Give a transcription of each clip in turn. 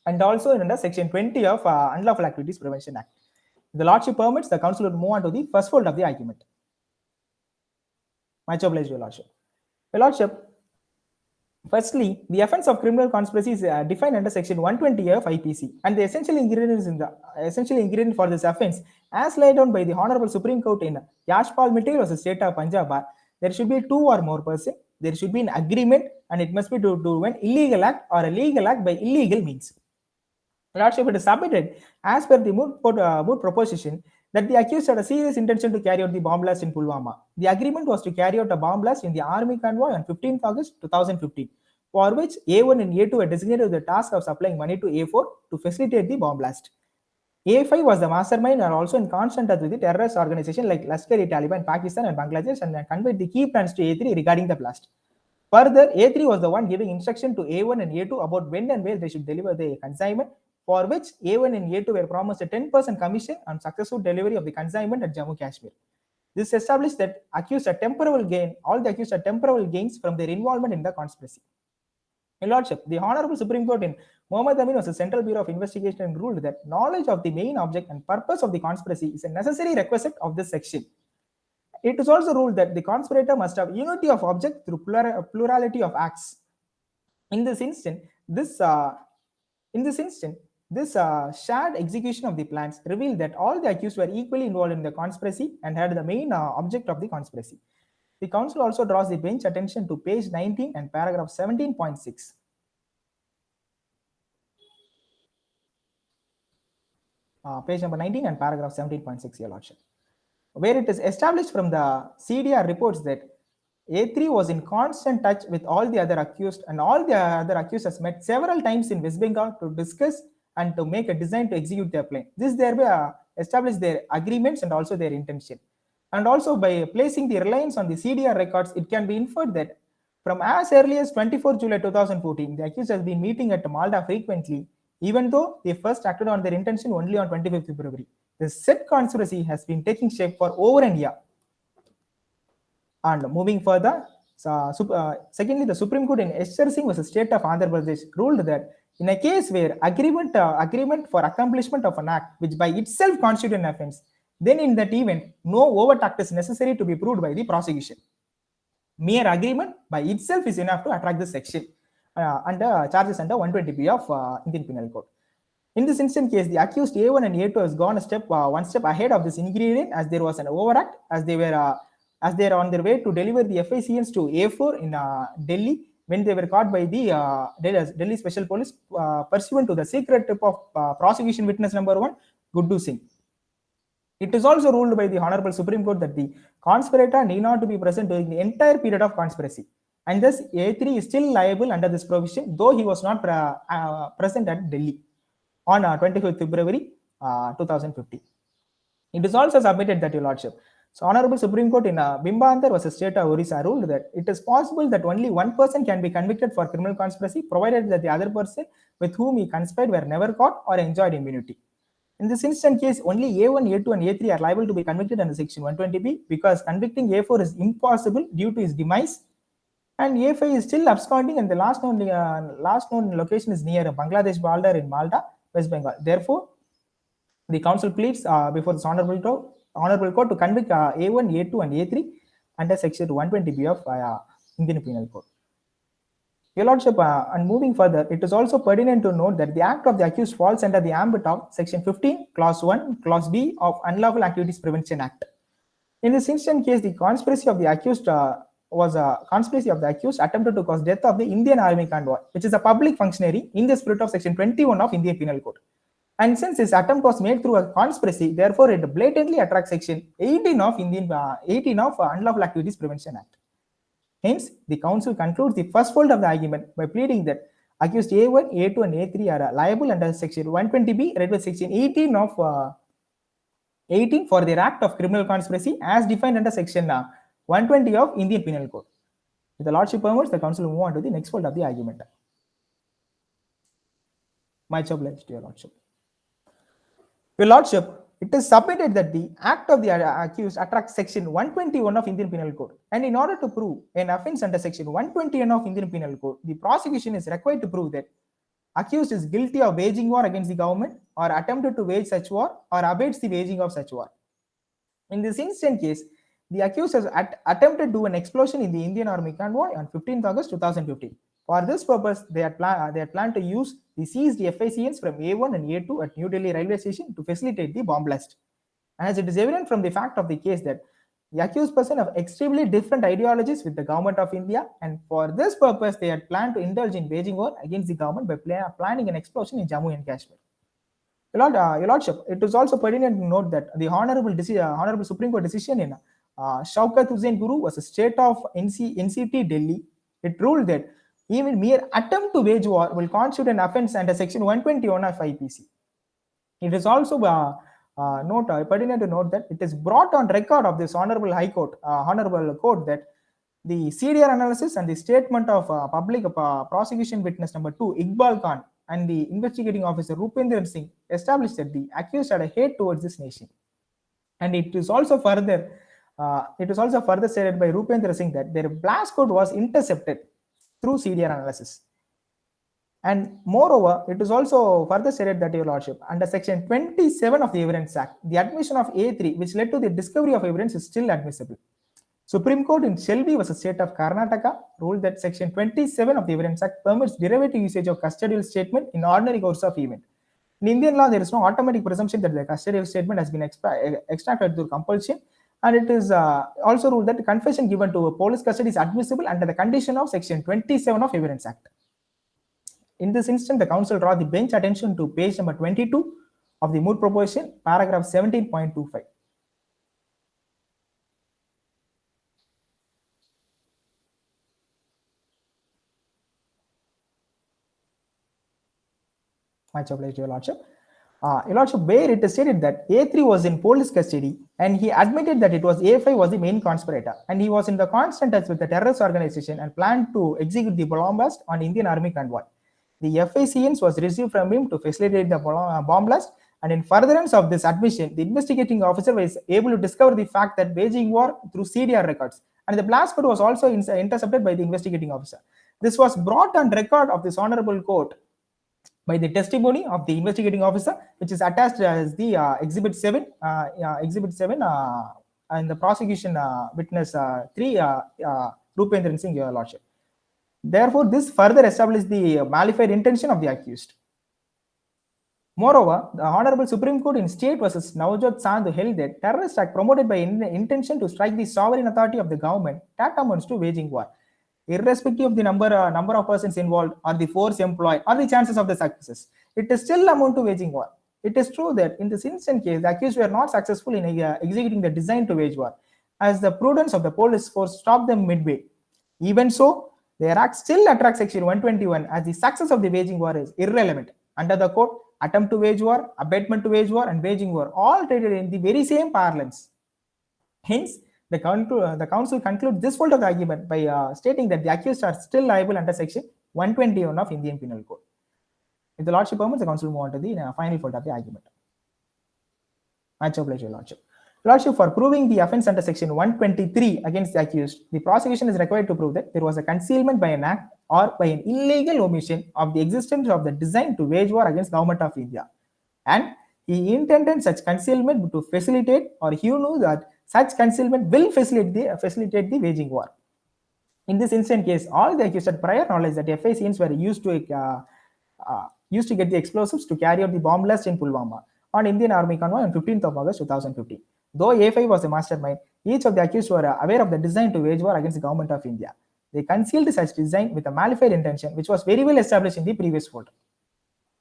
and also under Section 20 of Unlawful Activities Prevention Act. If the Lordship permits, the Council will move on to the first fold of the argument. Much obliged, Your Lordship. Your Lordship, firstly, the offense of criminal conspiracy is defined under Section 120 of IPC, and the essential ingredient for this offense, as laid down by the Honorable Supreme Court in Yashpal Mittal versus State of Punjab, there should be two or more persons, there should be an agreement, and it must be to do an illegal act or a legal act by illegal means. Lordship, it is submitted as per the moot proposition that the accused had a serious intention to carry out the bomb blast in Pulwama. The agreement was to carry out a bomb blast in the army convoy on 15th August 2015, for which A1 and A2 were designated with the task of supplying money to A4 to facilitate the bomb blast. A5 was the mastermind and also in constant touch with the terrorist organization like Lashkar-e-Taliban in Pakistan and Bangladesh, and conveyed the key plans to A3 regarding the blast. Further, A3 was the one giving instruction to A1 and A2 about when and where they should deliver the consignment, for which A1 and A2 were promised a 10% commission on successful delivery of the consignment at Jammu Kashmir. This established that accused a temporal gain, all the accused are temporal gains from their involvement in the conspiracy. Your Lordship, the Honorable Supreme Court in Mohammed Amin was the Central Bureau of Investigation ruled that knowledge of the main object and purpose of the conspiracy is a necessary requisite of this section. It is also ruled that the conspirator must have unity of object through plurality of acts. In this instant, this shared execution of the plans revealed that all the accused were equally involved in the conspiracy and had the main object of the conspiracy. The Council also draws the bench attention to page 19 and paragraph 17.6. Page number 19 and paragraph 17.6, Your Lordship, where it is established from the CDR reports that A3 was in constant touch with all the other accused, and all the other accused has met several times in West Bengal to discuss and to make a design to execute their plan. This thereby established their agreements and also their intention. And also by placing the reliance on the CDR records, it can be inferred that from as early as 24 July 2014, the accused has been meeting at Malda frequently, even though they first acted on their intention only on 25th February. The said conspiracy has been taking shape for over a year. And moving further, secondly, the Supreme Court in Eshwar Singh versus State of Andhra Pradesh ruled that in a case where agreement for accomplishment of an act which by itself constitutes an offense, then in that event, no overt act is necessary to be proved by the prosecution. Mere agreement by itself is enough to attract this section under charges under 120B of Indian Penal Code. In this instant case, the accused A1 and A2 has gone one step ahead of this ingredient, as there was an overact, as they are on their way to deliver the FICNs to A4 in Delhi when they were caught by the Delhi Special Police pursuant to the secret tip of prosecution witness number 1, Guddu Singh. It is also ruled by the Honorable Supreme Court that the conspirator need not to be present during the entire period of conspiracy, and thus A3 is still liable under this provision, though he was not present at Delhi on 25th February 2015. It is also submitted that, Your Lordship, so Honorable Supreme Court in Bimbaandar versus State of Orissa ruled that it is possible that only one person can be convicted for criminal conspiracy, provided that the other person with whom he conspired were never caught or enjoyed immunity. In this instant case, only A1, A2, and A3 are liable to be convicted under Section 120B because convicting A4 is impossible due to his demise, and A5 is still absconding, and the last known location is near Bangladesh border in Malda, West Bengal. Therefore, the Council pleads before this Honorable Court to convict A1, A2, and A3 under Section 120B of Indian Penal Code. Your Lordship, and moving further, it is also pertinent to note that the act of the accused falls under the ambit of Section 15, Clause 1, Clause B of Unlawful Activities Prevention Act. In this instant case, the conspiracy of the accused was a conspiracy of the accused attempted to cause death of the Indian Army convoy, which is a public functionary in the spirit of Section 21 of Indian Penal Code. And since this attempt was made through a conspiracy, therefore it blatantly attracts Section 18 of Unlawful Activities Prevention Act. Hence, the Council concludes the first fold of the argument by pleading that accused A1, A2, and A3 are liable under Section 120B, read with Section 18 of 18 for their act of criminal conspiracy as defined under Section 120 of Indian Penal Code. If the Lordship permits, the Council will move on to the next fold of the argument. Much obliged, Your Lordship. Your Lordship, it is submitted that the act of the accused attracts Section 121 of Indian Penal Code, and in order to prove an offense under Section 121 of Indian Penal Code, the prosecution is required to prove that accused is guilty of waging war against the government or attempted to wage such war or abates the waging of such war. In this instant case, the accused has attempted to do an explosion in the Indian Army convoy on 15th August 2015. For this purpose, they had planned to use the seized FICNs from A1 and A2 at New Delhi railway station to facilitate the bomb blast. As it is evident from the fact of the case that the accused person have extremely different ideologies with the government of India, and for this purpose, they had planned to indulge in waging war against the government by planning an explosion in Jammu and Kashmir. Your Lordship, it is also pertinent to note that the Honorable Supreme Court decision in Shaukat Hussain Guru was a state of NCT Delhi. It ruled that even mere attempt to wage war will constitute an offence under Section 121 of IPC. It is also pertinent to note that it is brought on record of this Honorable High Court, Honorable Court, that the CDR analysis and the statement of public prosecution witness number 2, Iqbal Khan, and the investigating officer Rupendra Singh established that the accused had a hate towards this nation. And it is also further stated by Rupendra Singh that their blast code was intercepted through CDR analysis. And moreover, it is also further stated that, Your Lordship, under Section 27 of the Evidence Act, the admission of A3, which led to the discovery of evidence, is still admissible. Supreme Court in Shelby v. State of Karnataka ruled that Section 27 of the Evidence Act permits derivative usage of custodial statement in ordinary course of event. In Indian law, there is no automatic presumption that the custodial statement has been extracted through compulsion, and it is also ruled that the confession given to police custody is admissible under the condition of Section 27 of Evidence Act. In this instance, the counsel draw the bench attention to page number 22 of the moot proposition, paragraph 17.25. Much obliged, Your Lordship. Your Lordship, where it is stated that A3 was in police custody and he admitted that it was A5 was the main conspirator and he was in the constant touch with the terrorist organization and planned to execute the bomb blast on Indian Army convoy. The FICNs was received from him to facilitate the bomb blast, and in furtherance of this admission, the investigating officer was able to discover the fact that waging war through CDR records, and the blast code was also intercepted by the investigating officer. This was brought on record of this honorable court by the testimony of the investigating officer, which is attached as the Exhibit 7, and the prosecution witness 3, Rupendra Singh, Your Lordship. Therefore, this further established the malified intention of the accused. Moreover, the Honorable Supreme Court in State versus Navjot Sandhu held that terrorist act promoted by intention to strike the sovereign authority of the government tantamount to waging war, irrespective of the number of persons involved or the force employed or the chances of the success. It is still amount to waging war. It is true that in this instant case, the accused were not successful in executing the design to wage war, as the prudence of the police force stopped them midway. Even so, their act still attracts Section 121, as the success of the waging war is irrelevant. Under the code, attempt to wage war, abatement to wage war, and waging war all treated in the very same parlance. Hence, the counsel concludes this fault of the argument by stating that the accused are still liable under Section 121 of Indian Penal Code. If the Lordship permits, the counsel move on to the final fault of the argument. Much obliged, Your Lordship. Lordship, for proving the offence under Section 123 against the accused, the prosecution is required to prove that there was a concealment by an act or by an illegal omission of the existence of the design to wage war against government of India, and he intended such concealment to facilitate, or he knew that such concealment will facilitate the waging war. In this instant case, all the accused had prior knowledge that FICNs were used to get the explosives to carry out the bomb blast in Pulwama on Indian Army convoy on 15th of August 2015. Though A5 was a mastermind, each of the accused were aware of the design to wage war against the government of India. They concealed such design with a malified intention, which was very well established in the previous fault.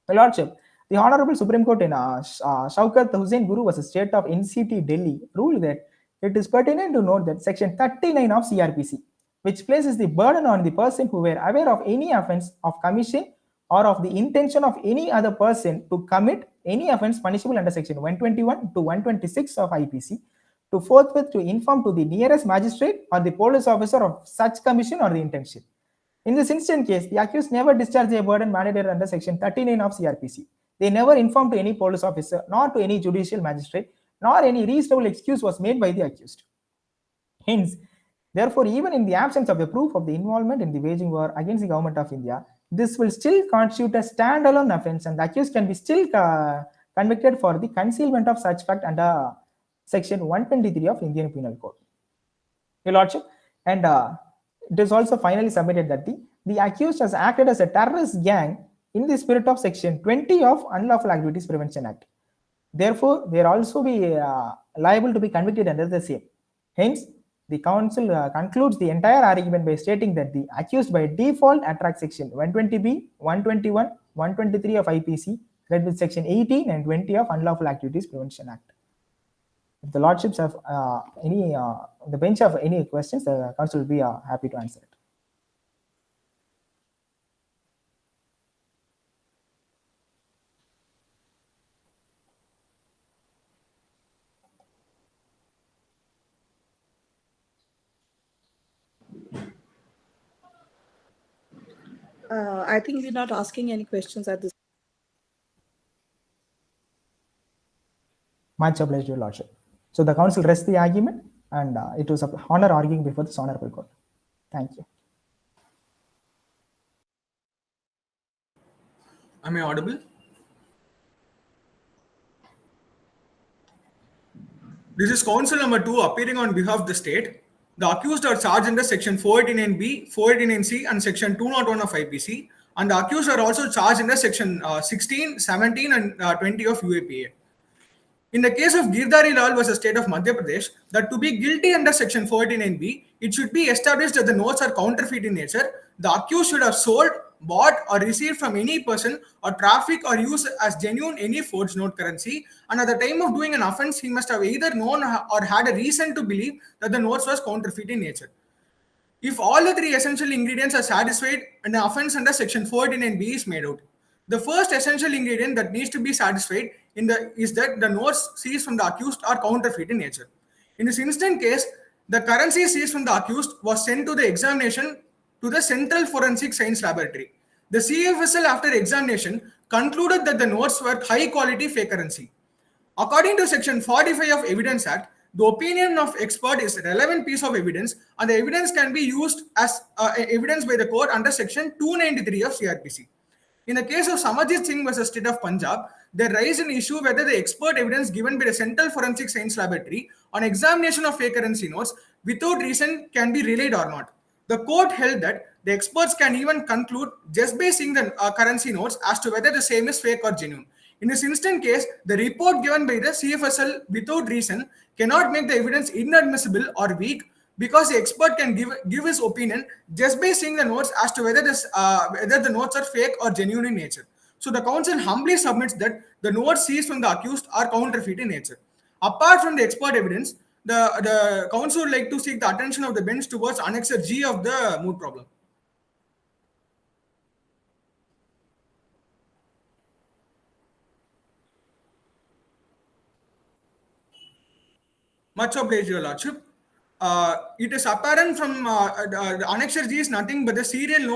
My Lordship, the Honorable Supreme Court in Shaukat Hussain Guru was a state of NCT Delhi ruled that it is pertinent to note that Section 39 of CRPC, which places the burden on the person who were aware of any offence of commission or of the intention of any other person to commit any offence punishable under Section 121 to 126 of IPC, to forthwith to inform to the nearest magistrate or the police officer of such commission or the intention. In this instant case, the accused never discharged a burden mandated under Section 39 of CRPC. They never informed to any police officer, nor to any judicial magistrate, nor any reasonable excuse was made by the accused. Hence, therefore, even in the absence of a proof of the involvement in the waging war against the government of India, this will still constitute a standalone offense, and the accused can be still convicted for the concealment of such fact under section 123 of Indian Penal Code. Your Lordship, and it is also finally submitted that the accused has acted as a terrorist gang in the spirit of section 20 of Unlawful Activities Prevention Act. Therefore, they are also be liable to be convicted under the same. Hence, the counsel concludes the entire argument by stating that the accused by default attracts section 120B, 121, 123 of IPC, read with section 18 and 20 of Unlawful Activities Prevention Act. If the lordships have the bench have any questions, the counsel will be happy to answer it. I think we're not asking any questions at this. Much obliged, your lordship. So the counsel rests the argument, and it was an honor arguing before this honorable court. Thank you. Am I audible? This is counsel number 2 appearing on behalf of the state. The accused are charged under section 489B, 489C and section 201 of IPC, and the accused are also charged under section 16, 17 and 20 of UAPA. In the case of Girdhari Lal versus State of Madhya Pradesh, that to be guilty under section 489B, it should be established that the notes are counterfeit in nature. The accused should have sold, bought or received from any person or traffic or use as genuine any forged note currency, and at the time of doing an offense, he must have either known or had a reason to believe that the notes was counterfeit in nature. If all the 3 essential ingredients are satisfied, an offense under section 489B is made out. The first essential ingredient that needs to be satisfied is that the notes seized from the accused are counterfeit in nature. In this instant case, the currency seized from the accused was sent to the examination to the Central Forensic Science Laboratory. The CFSL, after examination, concluded that the notes were high quality fake currency. According to section 45 of Evidence Act, the opinion of expert is a relevant piece of evidence, and the evidence can be used as evidence by the court under section 293 of CRPC. In the case of Samarjit Singh versus State of Punjab, there raised an issue whether the expert evidence given by the Central Forensic Science Laboratory on examination of fake currency notes without reason can be relied or not. The court held that the experts can even conclude just by seeing the currency notes as to whether the same is fake or genuine. In this instant case, the report given by the CFSL without reason cannot make the evidence inadmissible or weak, because the expert can give his opinion just by seeing the notes as to whether the notes are fake or genuine in nature. So the counsel humbly submits that the notes seized from the accused are counterfeit in nature. Apart from the expert evidence, the counsel would like to seek the attention of the bench towards Annexure G of the moot problem. Much obliged, Your Lordship. It is apparent from the Annexure G is nothing but the serial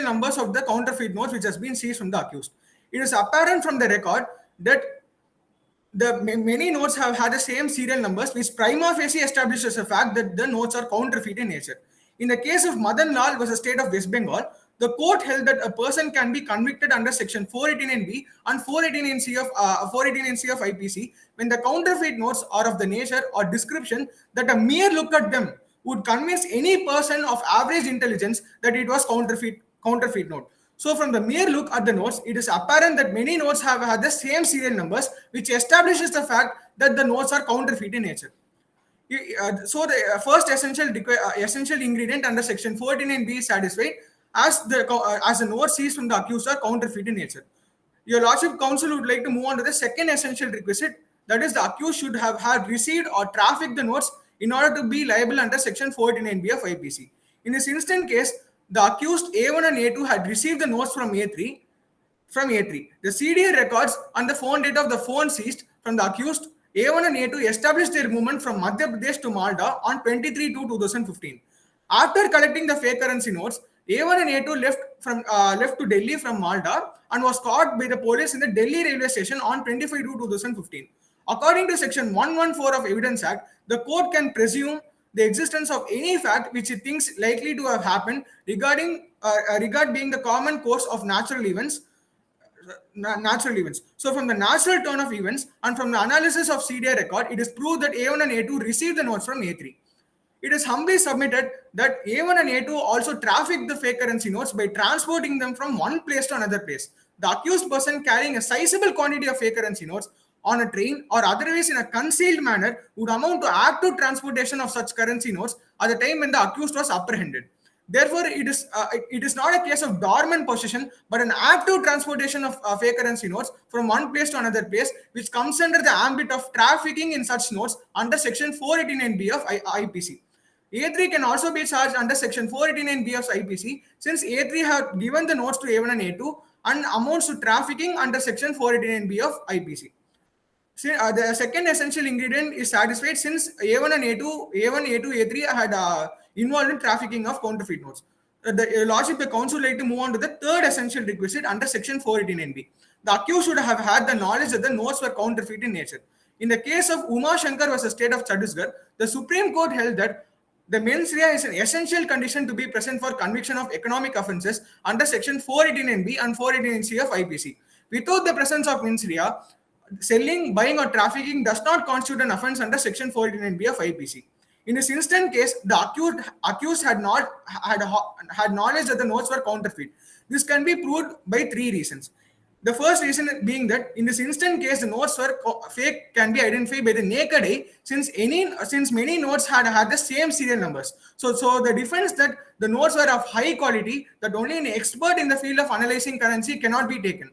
numbers of the counterfeit notes which has been seized from the accused. It is apparent from the record that the many notes have had the same serial numbers, which prima facie establishes the fact that the notes are counterfeit in nature. In the case of Madan Lal versus State of West Bengal, the court held that a person can be convicted under section 489B and 489C of IPC when the counterfeit notes are of the nature or description that a mere look at them would convince any person of average intelligence that it was counterfeit note. So from the mere look at the notes, it is apparent that many notes have had the same serial numbers, which establishes the fact that the notes are counterfeit in nature. So the first essential ingredient under section 489B is satisfied as the notes seized from the accused are counterfeit in nature. Your Lordship, counsel would like to move on to the second essential requisite, that is the accused should have had received or trafficked the notes in order to be liable under section 489B of IPC. In this instant case, the accused A1 and A2 had received the notes from A3. The CDA records and the phone data of the phone seized from the accused A1 and A2 established their movement from Madhya Pradesh to Malda on 23/2/2015. After collecting the fake currency notes, A1 and A2 left to Delhi from Malda and was caught by the police in the Delhi railway station on 25/2/2015. According to section 114 of Evidence Act, the court can presume the existence of any fact which it thinks likely to have happened regarding regard being the common course of natural events. So from the natural turn of events and from the analysis of CDI record, it is proved that A1 and A2 received the notes from A3. It is humbly submitted that A1 and A2 also trafficked the fake currency notes by transporting them from one place to another place. The accused person carrying a sizable quantity of fake currency notes on a train or otherwise in a concealed manner would amount to active transportation of such currency notes at the time when the accused was apprehended. Therefore, it is not a case of dormant possession, but an active transportation of fake currency notes from one place to another place, which comes under the ambit of trafficking in such notes under Section 489B of IPC. A3 can also be charged under Section 489B of IPC, since A3 have given the notes to A1 and A2 and amounts to trafficking under Section 489B of IPC. The second essential ingredient is satisfied since A1 and A2, A3 had involved in trafficking of counterfeit notes. The Lordship, the Council would like to move on to the third essential requisite under Section 489B. The accused should have had the knowledge that the notes were counterfeit in nature. In the case of Uma Shankar versus State of Chhattisgarh, the Supreme Court held that the mens rea is an essential condition to be present for conviction of economic offences under Section 489B and 489C of IPC. Without the presence of mens rea, selling, buying, or trafficking does not constitute an offence under Section 489B of IPC. In this instant case, the accused had knowledge that the notes were counterfeit. This can be proved by three reasons. The first reason being that in this instant case, the notes were fake can be identified by the naked eye, since many notes had the same serial numbers. So the difference that the notes were of high quality that only an expert in the field of analyzing currency cannot be taken.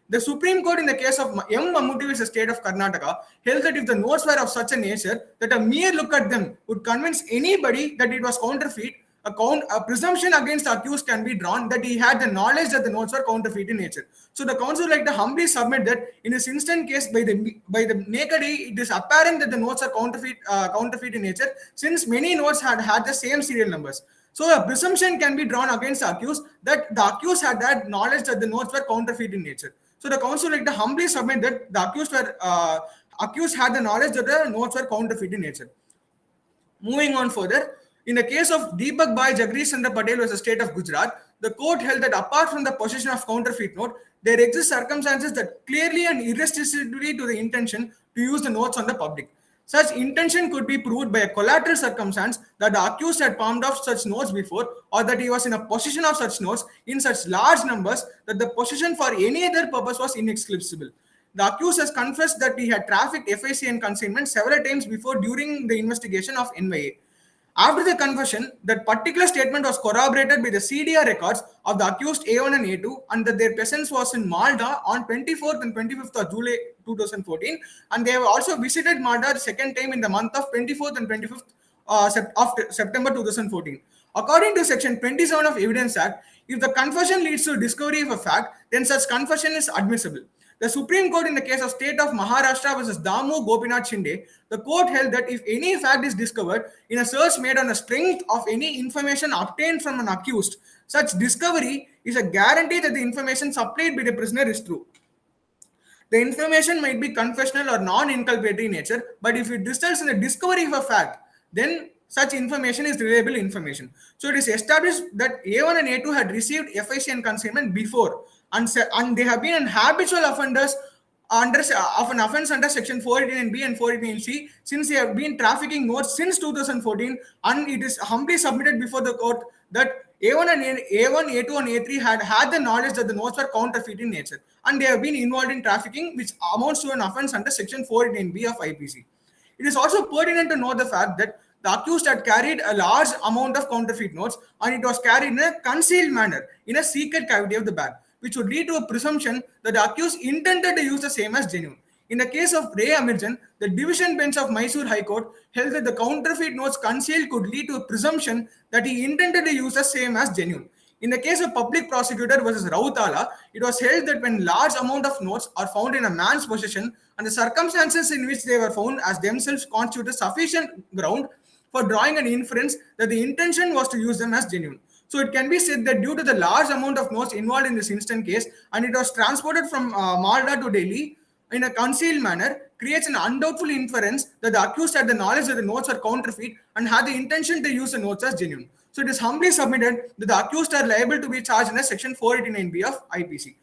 The Supreme Court in the case of M. Mammootty versus State of Karnataka held that if the notes were of such a nature that a mere look at them would convince anybody that it was counterfeit, a presumption against the accused can be drawn that he had the knowledge that the notes were counterfeit in nature. So the council would like to humbly submit that in this instant case, by the naked eye, it is apparent that the notes are counterfeit in nature, since many notes had the same serial numbers. So a presumption can be drawn against the accused that the accused had that knowledge that the notes were counterfeit in nature. So the council would like to humbly submit that the accused had the knowledge that the notes were counterfeit in nature. Moving on further, in the case of Deepak Bhai Jagdish Chandra Patel versus State of Gujarat, the court held that apart from the possession of counterfeit note, there exist circumstances that clearly and irresistibly to the intention to use the notes on the public. Such intention could be proved by a collateral circumstance that the accused had palmed off such notes before, or that he was in a possession of such notes in such large numbers that the possession for any other purpose was inexcusable. The accused has confessed that he had trafficked FIC and consignment several times before during the investigation of NYA. After the confession, that particular statement was corroborated by the CDR records of the accused A1 and A2, and that their presence was in Malda on 24th and 25th of July 2014, and they have also visited Malda the second time in the month of 24th and 25th of September 2014. According to Section 27 of Evidence Act, if the confession leads to discovery of a fact, then such confession is admissible. The Supreme Court in the case of State of Maharashtra versus Damu Gopinath Shinde, the court held that if any fact is discovered in a search made on the strength of any information obtained from an accused, such discovery is a guarantee that the information supplied by the prisoner is true. The information might be confessional or non-inculpatory in nature, but if it results in the discovery of a fact, then such information is reliable information. So it is established that A1 and A2 had received FIC and consignment before, and they have been habitual offenders of an offense under Section 489B and 489C since they have been trafficking notes since 2014, and it is humbly submitted before the court that A1, A2 and A3 had the knowledge that the notes were counterfeit in nature, and they have been involved in trafficking, which amounts to an offense under Section 489B of IPC. It is also pertinent to note the fact that the accused had carried a large amount of counterfeit notes, and it was carried in a concealed manner in a secret cavity of the bag, which would lead to a presumption that the accused intended to use the same as genuine. In the case of Ray Amirjan, the division bench of Mysore High Court held that the counterfeit notes concealed could lead to a presumption that he intended to use the same as genuine. In the case of public prosecutor versus Rautala, it was held that when large amount of notes are found in a man's possession and the circumstances in which they were found as themselves constitute sufficient ground for drawing an inference that the intention was to use them as genuine. So it can be said that due to the large amount of notes involved in this instant case, and it was transported from Malda to Delhi in a concealed manner, creates an undoubtful inference that the accused had the knowledge that the notes are counterfeit and had the intention to use the notes as genuine. So it is humbly submitted that the accused are liable to be charged under Section 489B of IPC.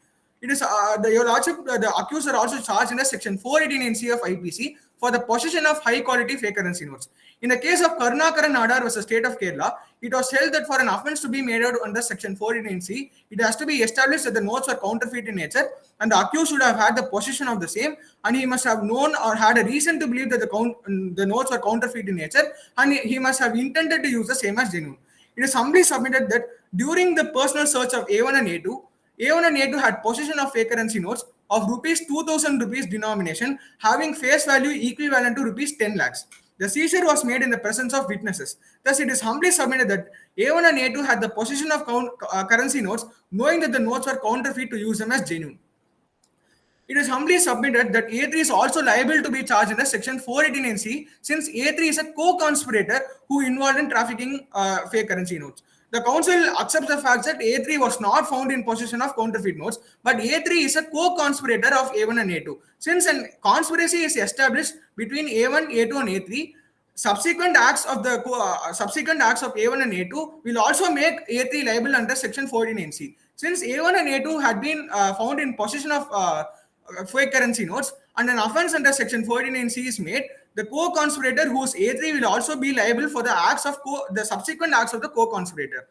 It is Your Lordship, the accused are also charged under Section 489C of IPC for the possession of high quality fake currency notes. In the case of Karunakaran Nadar versus State of Kerala, it was held that for an offence to be made out under Section 489C, it has to be established that the notes were counterfeit in nature and the accused should have had the possession of the same, and he must have known or had a reason to believe that the notes were counterfeit in nature, and he must have intended to use the same as genuine. It is humbly submitted that during the personal search of A1 and A2, A1 and A2 had possession of fake currency notes of rupees 2000 rupees denomination having face value equivalent to rupees 10 lakhs. The seizure was made in the presence of witnesses. Thus, it is humbly submitted that A1 and A2 had the possession of currency notes, knowing that the notes were counterfeit to use them as genuine. It is humbly submitted that A3 is also liable to be charged under Section 489C since A3 is a co-conspirator who involved in trafficking fake currency notes. The council accepts the fact that A3 was not found in possession of counterfeit notes, but A3 is a co-conspirator of A1 and A2. Since a conspiracy is established between A1, A2, and A3, subsequent acts of A1 and A2 will also make A3 liable under Section 489C. Since A1 and A2 had been found in possession of fake currency notes and an offence under Section 489C is made, the co-conspirator whose A3 will also be liable for the subsequent acts of the co-conspirator.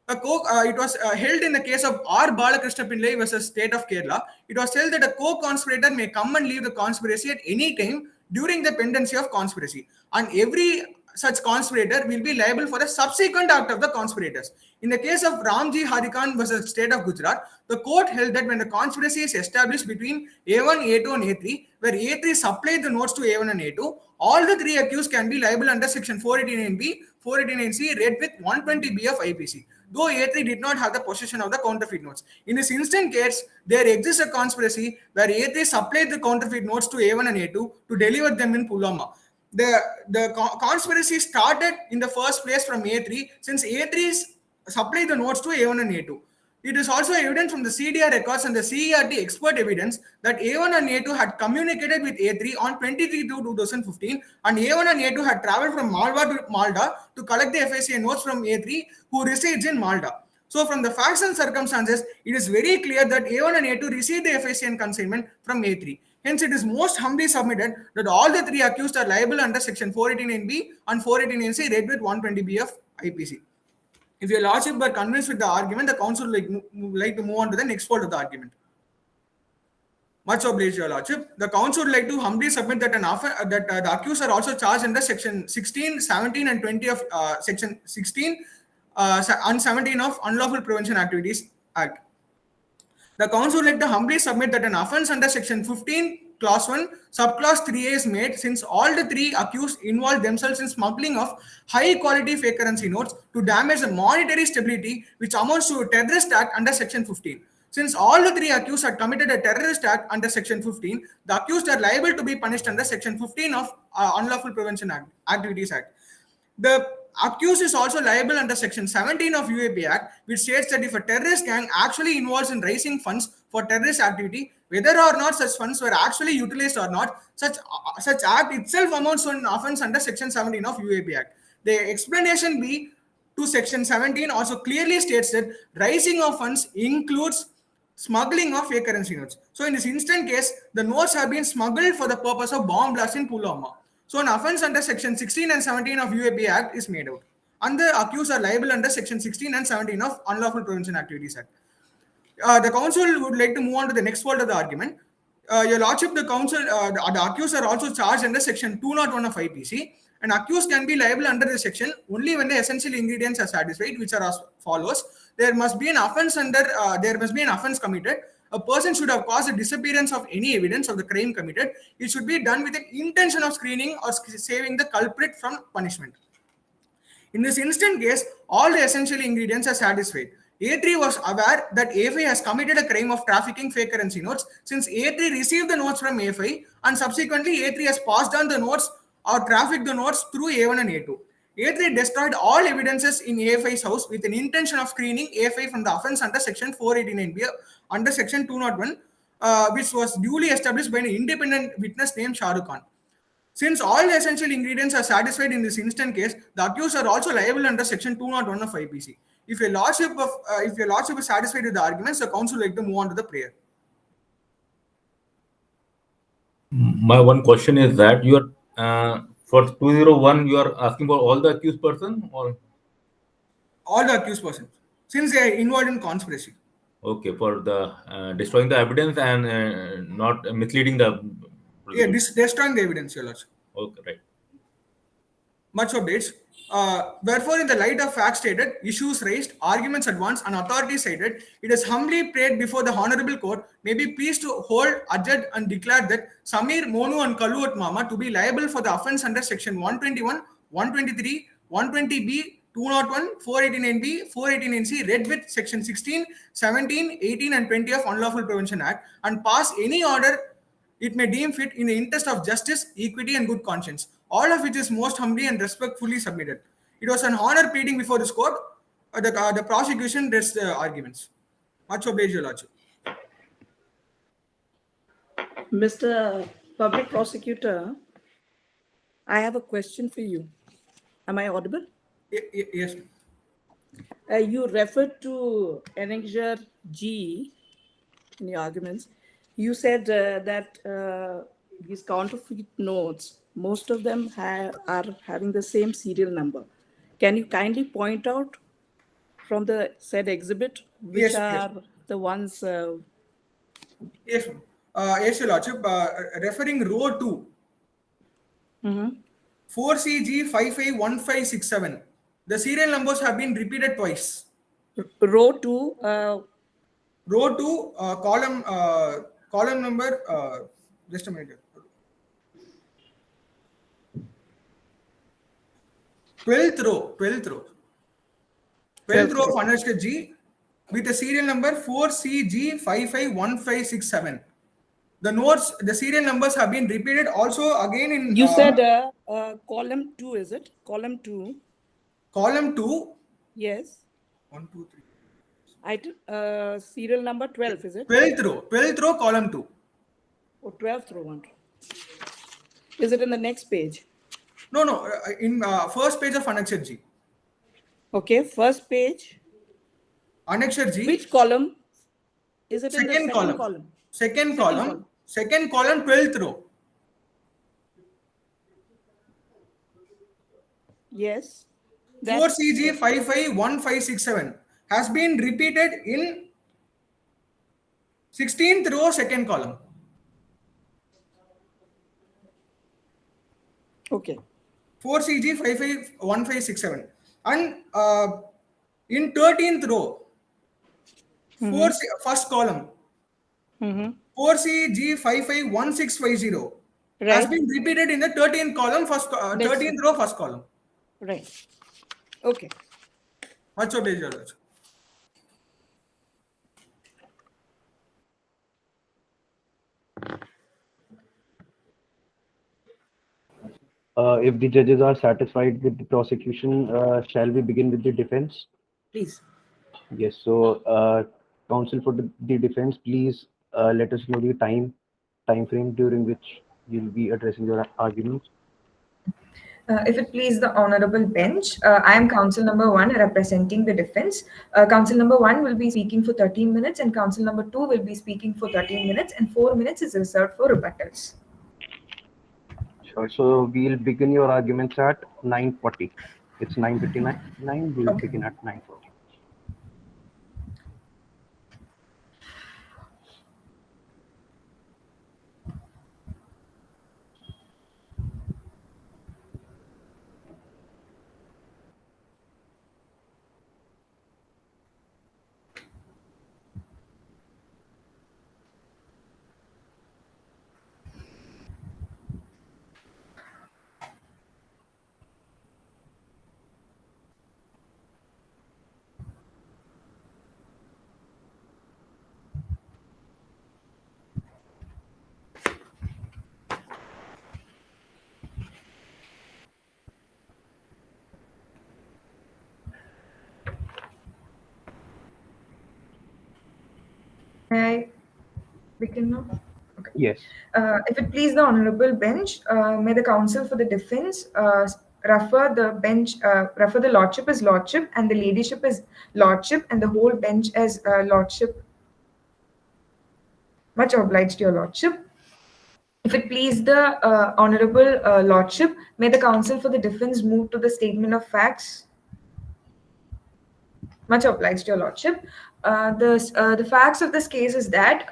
It was held in the case of R. Balakrishna Pillai versus State of Kerala. It was held that a co-conspirator may come and leave the conspiracy at any time during the pendency of conspiracy, and every such conspirator will be liable for the subsequent act of the conspirators. In the case of Ramji Harikan versus State of Gujarat, the court held that when the conspiracy is established between A1, A2, and A3, where A3 supplied the notes to A1 and A2, all the three accused can be liable under Section 489B, 489C, read with 120B of IPC, though A3 did not have the possession of the counterfeit notes. In this instant case, there exists a conspiracy where A3 supplied the counterfeit notes to A1 and A2 to deliver them in Pulwama. The conspiracy started in the first place from A3, since A3 supplied the notes to A1 and A2. It is also evident from the CDR records and the CERT expert evidence that A1 and A2 had communicated with A3 on 23/2/2015, and A1 and A2 had traveled from Malwa to Malda to collect the FICN notes from A3, who resides in Malda. So from the facts and circumstances, it is very clear that A1 and A2 received the FICN consignment from A3. Hence, it is most humbly submitted that all the three accused are liable under Section 489B and 489C, read with 120B of IPC. If your lordship were convinced with the argument, the council would like to move on to the next part of the argument. Much obliged, your lordship. The council would like to humbly submit that the accused are also charged under Section 16, 17, and 20 of Section 16 and 17 of Unlawful Prevention Activities Act. The council would like to humbly submit that an offence under Section 15, Clause 1, Subclause 3A is made since all the three accused involved themselves in smuggling of high-quality fake currency notes to damage the monetary stability, which amounts to a terrorist act under Section 15. Since all the three accused had committed a terrorist act under Section 15, the accused are liable to be punished under Section 15 of Unlawful Prevention Activities Act. The accused is also liable under Section 17 of UAP Act, which states that if a terrorist gang actually involves in raising funds for terrorist activity, whether or not such funds were actually utilized or not, such act itself amounts to an offence under Section 17 of UAP Act. The explanation B to Section 17 also clearly states that raising of funds includes smuggling of fake currency notes. So in this instant case, the notes have been smuggled for the purpose of bomb blast in Pulwama. So an offence under Section 16 and 17 of UAP Act is made out, and the accused are liable under Section 16 and 17 of Unlawful Prevention Activities Act. The council would like to move on to the next part of the argument. Your lordship, the accused are also charged under Section 201 of IPC. An accused can be liable under the section only when the essential ingredients are satisfied, which are as follows. There must be an offence committed. A person should have caused the disappearance of any evidence of the crime committed. It should be done with an intention of screening or saving the culprit from punishment. In this instant case, all the essential ingredients are satisfied. A3 was aware that A5 has committed a crime of trafficking fake currency notes since A3 received the notes from A5, and subsequently A3 has passed on the notes or trafficked the notes through A1 and A2. A3 destroyed all evidences in A5's house with an intention of screening A5 from the offence under Section 489B under Section 201, which was duly established by an independent witness named Shah Rukh Khan. Since all the essential ingredients are satisfied in this instant case, the accused are also liable under section 201 of IPC. If your lordship is satisfied with the arguments, the council would like to move on to the prayer. My one question is that you are for 201 you are asking for all the accused person or All the accused persons, since they are involved in conspiracy. okay for the destroying the evidence and not misleading the Yeah, destroying the evidence, your lordship. okay, right. Much updates. Wherefore, in the light of facts stated, issues raised, arguments advanced, and authorities cited, it is humbly prayed before the Honorable Court may be pleased to hold, adjudge, and declare that Samir, Monu, and Kallu at Mama to be liable for the offence under section 121, 123, 120B, 201, 489B, 489C, read with section 16, 17, 18, and 20 of Unlawful Prevention Act, and pass any order it may deem fit in the interest of justice, equity, and good conscience, all of which is most humbly and respectfully submitted. It was an honor pleading before this court. The prosecution rests the arguments. Much obliged, Your Lordship. Mr. Public Prosecutor, I have a question for you. Am I audible? Yes. You referred to Annexure G in your arguments. You said that these counterfeit notes, most of them are having the same serial number. Can you kindly point out from the said exhibit which are the ones? Yes, yes, Your Lordship. Referring row 2, 4CG551567. The serial numbers have been repeated twice. Row 2. Row 2, column number, just a minute. 12th row of Annexure G with the serial number 4CG551567. The notes, the serial numbers have been repeated also again in. You said column 2, is it? Column 2. Column 2. Yes. 1, 2, 3. Serial number 12, is it? 12th row, column 2. Oh, 12th row one. Is it in the next page? No, in first page of Annexure G. Okay, first page. Annexure G. Which column? Is it in the Second second column? Second column, 12th row. Yes. 4CG551567 has been repeated in 16th row, second column. Okay. 4CG551567. And in 13th row, first column, 4CG551650 has been repeated in the 13th column, 13th row, first column. Right. Okay. Much obliged, Your Lordship. If the judges are satisfied with the prosecution, shall we begin with the defense? Please. Yes. So, counsel for the defense, please let us know the time frame during which you'll be addressing your arguments. If it please the honorable bench, I am counsel number 1 representing the defense. Counsel number 1 will be speaking for 13 minutes and counsel number 2 will be speaking for 13 minutes and 4 minutes is reserved for rebuttals. Sure. So we'll begin your arguments at 9:40. It's 9:59. We'll begin at 9:40. May I begin now? Okay. Yes. If it please the honorable bench, may the counsel for the defense refer the lordship as lordship and the ladyship as lordship and the whole bench as lordship. Much obliged, your lordship. If it please the honorable lordship, may the counsel for the defense move to the statement of facts. Much obliged, your lordship. The facts of this case is that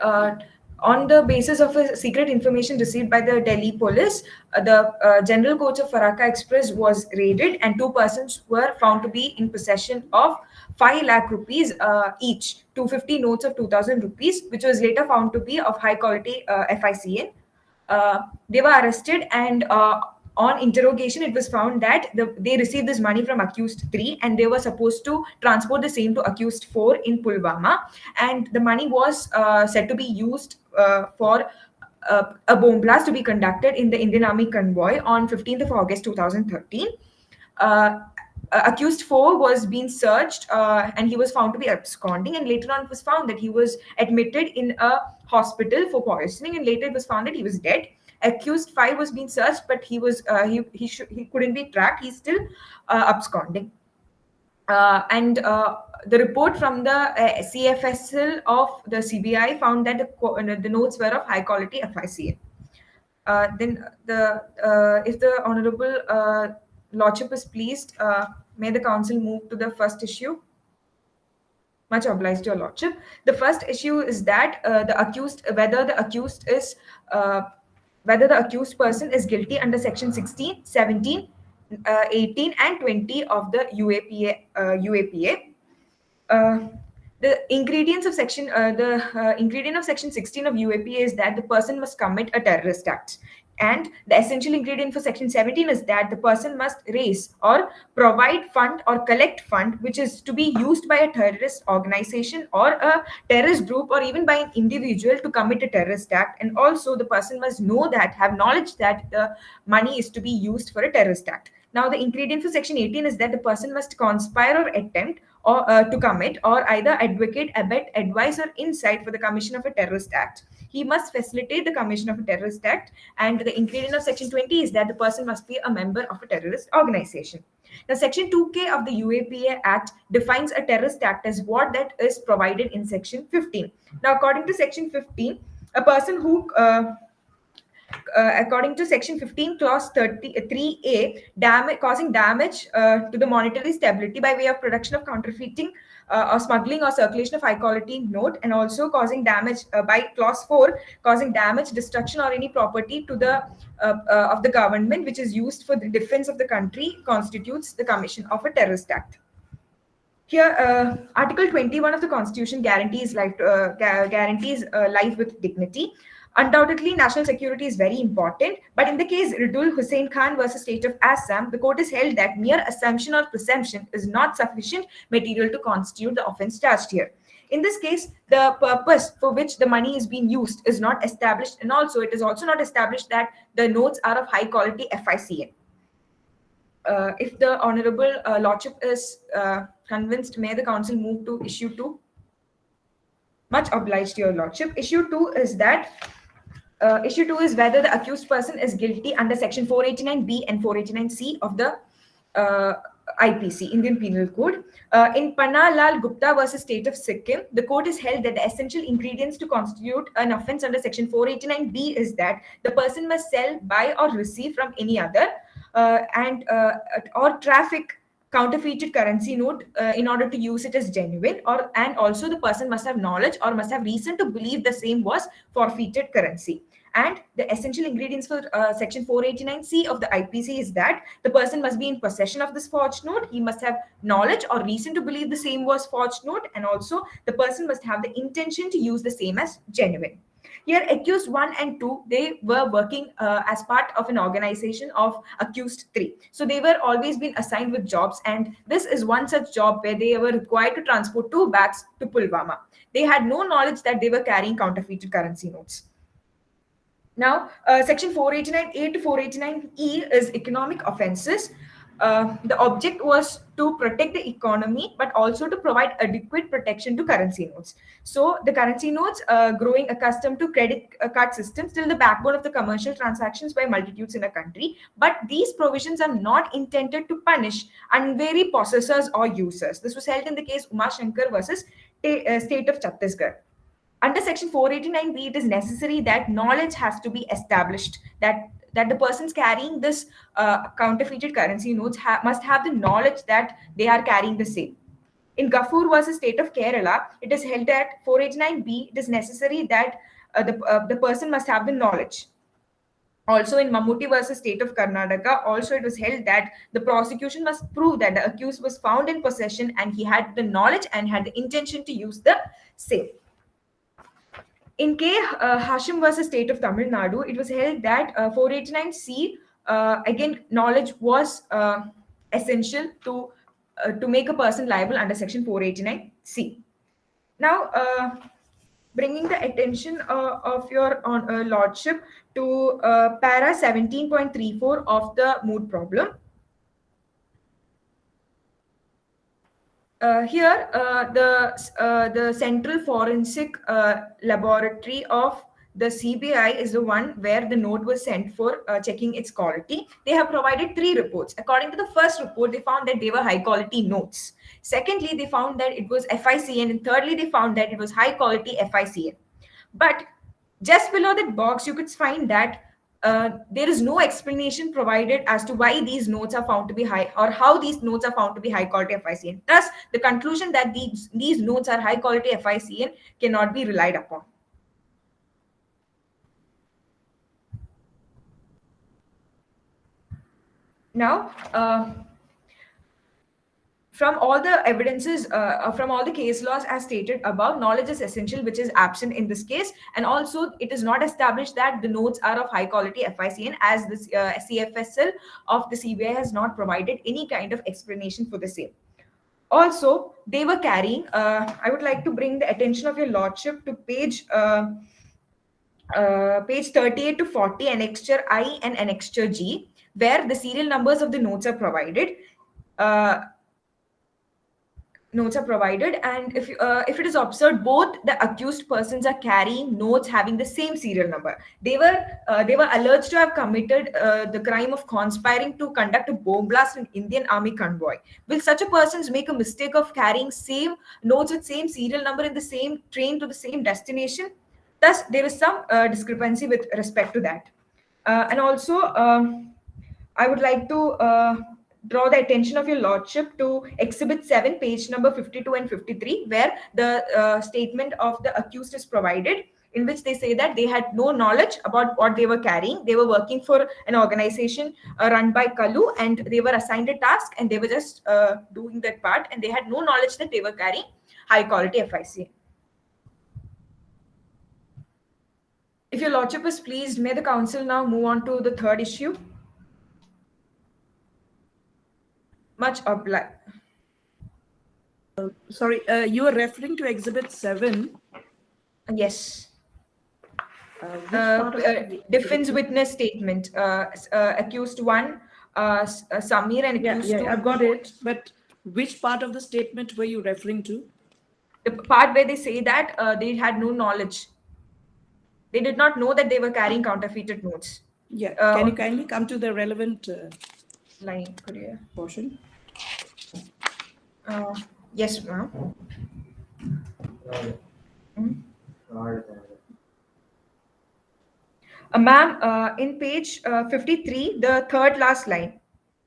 on the basis of a secret information received by the Delhi police, the general coach of Faraka Express was raided and 2 persons were found to be in possession of 5 lakh rupees each, 250 notes of 2000 rupees, which was later found to be of high quality FICN. They were arrested and on interrogation, it was found that they received this money from accused 3 and they were supposed to transport the same to accused 4 in Pulwama. And the money was said to be used for a bomb blast to be conducted in the Indian Army convoy on 15th of August 2013. Accused 4 was being searched and he was found to be absconding, and later on it was found that he was admitted in a hospital for poisoning, and later it was found that he was dead. Accused 5 was being searched, but he couldn't be tracked. He's still absconding. And the report from the CFSL of the CBI found that the notes were of high quality FICN. Then if the honorable lordship is pleased, may the council move to the first issue. Much obliged, your lordship. The first issue is that whether the accused person is guilty under section 16, 17, 18 and 20 of the UAPA. The ingredient of section 16 of UAPA is that the person must commit a terrorist act. And the essential ingredient for section 17 is that the person must raise or provide fund or collect fund which is to be used by a terrorist organization or a terrorist group or even by an individual to commit a terrorist act. And also the person must have knowledge that the money is to be used for a terrorist act. Now the ingredient for section 18 is that the person must conspire or attempt or to commit or either advocate, abet, advise or incite for the commission of a terrorist act. He must facilitate the commission of a terrorist act, and the ingredient of section 20 is that the person must be a member of a terrorist organization. Now, section 2K of the UAPA Act defines a terrorist act as what that is provided in section 15. Now, according to section 15, a person who according to section 15 clause 3A, causing damage to the monetary stability by way of production of counterfeiting or smuggling or circulation of high quality note, and also causing damage by clause 4, causing damage, destruction or any property to the of the government which is used for the defense of the country constitutes the commission of a terrorist act. Here, Article 21 of the Constitution guarantees life with dignity. Undoubtedly, national security is very important, but in the case Ridul Hussain Khan versus State of Assam, the court has held that mere assumption or presumption is not sufficient material to constitute the offence charged here. In this case, the purpose for which the money is being used is not established, and also it is also not established that the notes are of high quality FICN. If the honourable lordship is convinced, may the council move to issue 2. Much obliged, your lordship. Issue 2 is that issue 2 is whether the accused person is guilty under section 489B and 489C of the IPC, Indian Penal Code. In Panna Lal Gupta versus State of Sikkim, the court has held that the essential ingredients to constitute an offence under section 489B is that the person must sell, buy or receive from any other or traffic counterfeited currency note in order to use it as genuine, and also the person must have knowledge or must have reason to believe the same was forfeited currency. And the essential ingredients for section 489C of the IPC is that the person must be in possession of this forged note, he must have knowledge or reason to believe the same was forged note, and also the person must have the intention to use the same as genuine. Here, accused 1 and 2, they were working as part of an organization of accused 3. So they were always been assigned with jobs, and this is one such job where they were required to transport 2 bags to Pulwama. They had no knowledge that they were carrying counterfeited currency notes. Now, section 489A to 489E is economic offences. The object was to protect the economy, but also to provide adequate protection to currency notes. So the currency notes, growing accustomed to credit card systems, still the backbone of the commercial transactions by multitudes in a country. But these provisions are not intended to punish unwary possessors or users. This was held in the case Uma Shankar versus State of Chhattisgarh. Under section 489B, it is necessary that knowledge has to be established, that the persons carrying this counterfeited currency notes must have the knowledge that they are carrying the same. In Gafoor versus State of Kerala, it is held that 489B, it is necessary that the person must have the knowledge. Also in Mammootty versus State of Karnataka, also it was held that the prosecution must prove that the accused was found in possession and he had the knowledge and had the intention to use the same. In Hashim versus State of Tamil Nadu, it was held that 489C, again, knowledge was essential to make a person liable under section 489C. Now, bringing the attention of your lordship to para 17.34 of the mood problem. Here, the Central Forensic Laboratory of the CBI is the one where the note was sent for checking its quality. They have provided 3 reports. According to the first report, they found that they were high quality notes. Secondly, they found that it was FICN, and thirdly, they found that it was high quality FICN. But just below that box, you could find that there is no explanation provided as to why these notes are found to be high, or how these notes are found to be high quality FICN. Thus, the conclusion that these notes are high quality FICN cannot be relied upon. Now, from all the evidences, from all the case laws as stated above, knowledge is essential, which is absent in this case. And also, it is not established that the notes are of high quality FICN, as the CFSL of the CBI has not provided any kind of explanation for the same. Also, they were carrying, I would like to bring the attention of your lordship to page 38 to 40, annexure I and annexure G, where the serial numbers of the notes are provided. And if it is observed, both the accused persons are carrying notes having the same serial number. They were alleged to have committed the crime of conspiring to conduct a bomb blast in Indian Army convoy. Will such a persons make a mistake of carrying same notes with same serial number in the same train to the same destination? Thus, there is some discrepancy with respect to that. And also, I would like to draw the attention of your lordship to Exhibit 7, page number 52 and 53, where the statement of the accused is provided, in which they say that they had no knowledge about what they were carrying. They were working for an organization run by Kalu, and they were assigned a task, and they were just doing that part, and they had no knowledge that they were carrying high quality FIC. If your lordship is pleased, may the council now move on to the third issue. Much obliged. Sorry, you are referring to Exhibit 7. Yes. Which part of the Defense witness statement. Accused 1, Samir, and accused 2. I've got it. But which part of the statement were you referring to? The part where they say that they had no knowledge. They did not know that they were carrying counterfeited notes. Yeah. Can you kindly come to the relevant line? Could you? Portion? Yes, ma'am. Ma'am, in page 53, the third last line.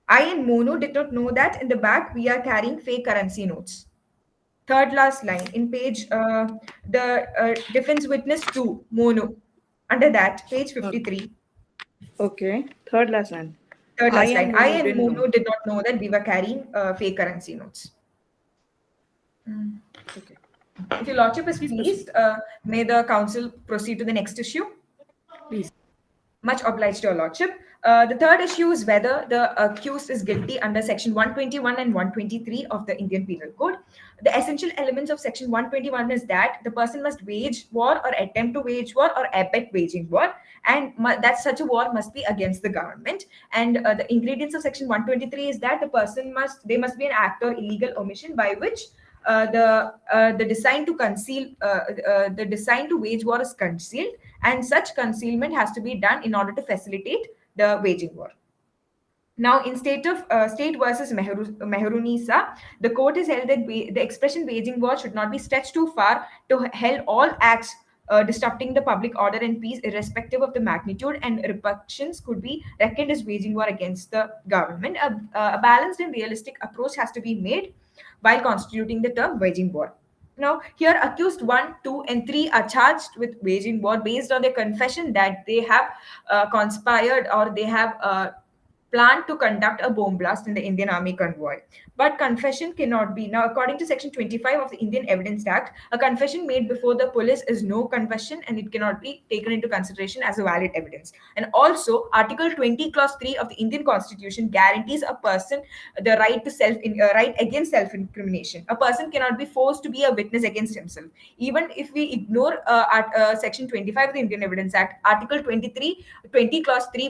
I and Monu did not know that in the back we are carrying fake currency notes. Third last line in page the defense witness 2, Monu. Under that, page 53. Okay. Third last line. Third last line. I and didn't know. Monu did not know that we were carrying fake currency notes. Okay. If your lordship is pleased, may the council proceed to the next issue. Please. Much obliged to your lordship. The third issue is whether the accused is guilty under section 121 and 123 of the Indian Penal Code. The essential elements of section 121 is that the person must wage war or attempt to wage war or abet waging war, and that such a war must be against the government. And the ingredients of section 123 is that the person must be an act or illegal omission by which the design to conceal the design to wage war is concealed, and such concealment has to be done in order to facilitate the waging war. Now, in State versus Mehrunisa, the court has held that the expression waging war should not be stretched too far to held all acts disrupting the public order and peace, irrespective of the magnitude and repercussions, could be reckoned as waging war against the government. A balanced and realistic approach has to be made while constituting the term waging war. Now, here accused 1, 2, and 3 are charged with waging war based on their confession that they have conspired or they have planned to conduct a bomb blast in the Indian Army convoy. But confession cannot be. Now, according to Section 25 of the Indian Evidence Act, a confession made before the police is no confession and it cannot be taken into consideration as a valid evidence. And also, Article 20, Clause 3 of the Indian Constitution guarantees a person the right to right against self-incrimination. A person cannot be forced to be a witness against himself. Even if we ignore Section 25 of the Indian Evidence Act, Article 20 Clause 3,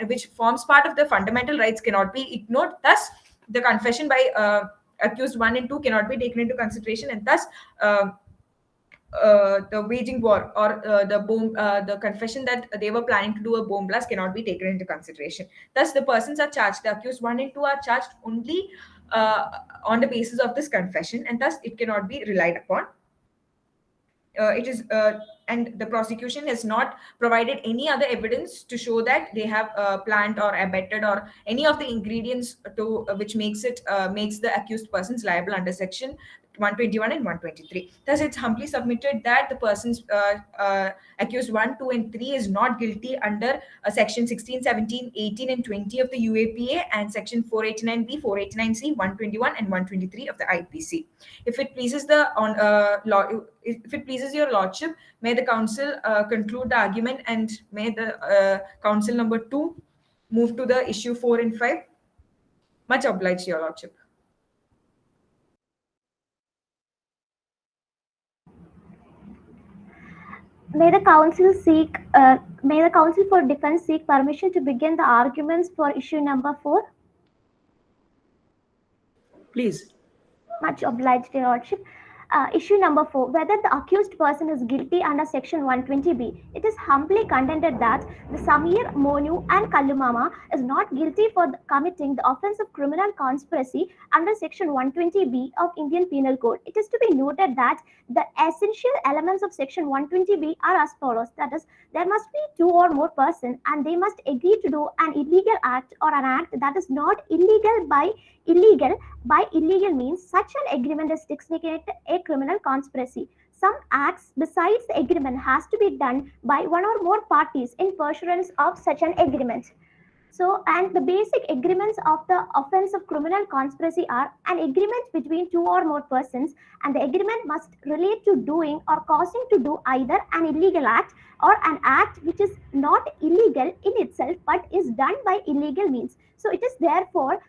which forms part of the fundamental rights, cannot be ignored. Thus, the confession by accused 1 and 2 cannot be taken into consideration, and thus the waging war or the confession that they were planning to do a bomb blast cannot be taken into consideration. Thus, the persons are charged. The accused 1 and 2 are charged only on the basis of this confession, and thus it cannot be relied upon. And the prosecution has not provided any other evidence to show that they have planned or abetted or any of the ingredients to which makes the accused persons liable under section 121 and 123. Thus, it's humbly submitted that the persons accused 1, 2, and 3 is not guilty under section 16, 17, 18, and 20 of the UAPA and section 489B, 489C, 121, and 123 of the IPC. If it pleases if it pleases your lordship, may the council conclude the argument, and may the council number 2 move to the issue 4 and 5. Much obliged, your lordship. May the council for defense seek permission to begin the arguments for issue number 4. Please. Much obliged, your lordship. Issue number 4, whether the accused person is guilty under section 120B. It is humbly contended that the Samir, Monu and Kallumama is not guilty for committing the offense of criminal conspiracy under section 120B of Indian Penal Code. It is to be noted that the essential elements of section 120B are as follows. That is, there must be 2 or more persons and they must agree to do an illegal act or an act that is not illegal. By illegal means, such an agreement is designated a criminal conspiracy. Some acts besides the agreement has to be done by 1 or more parties in pursuance of such an agreement. So, and the basic agreements of the offense of criminal conspiracy are an agreement between 2 or more persons, and the agreement must relate to doing or causing to do either an illegal act or an act which is not illegal in itself but is done by illegal means. So, it is therefore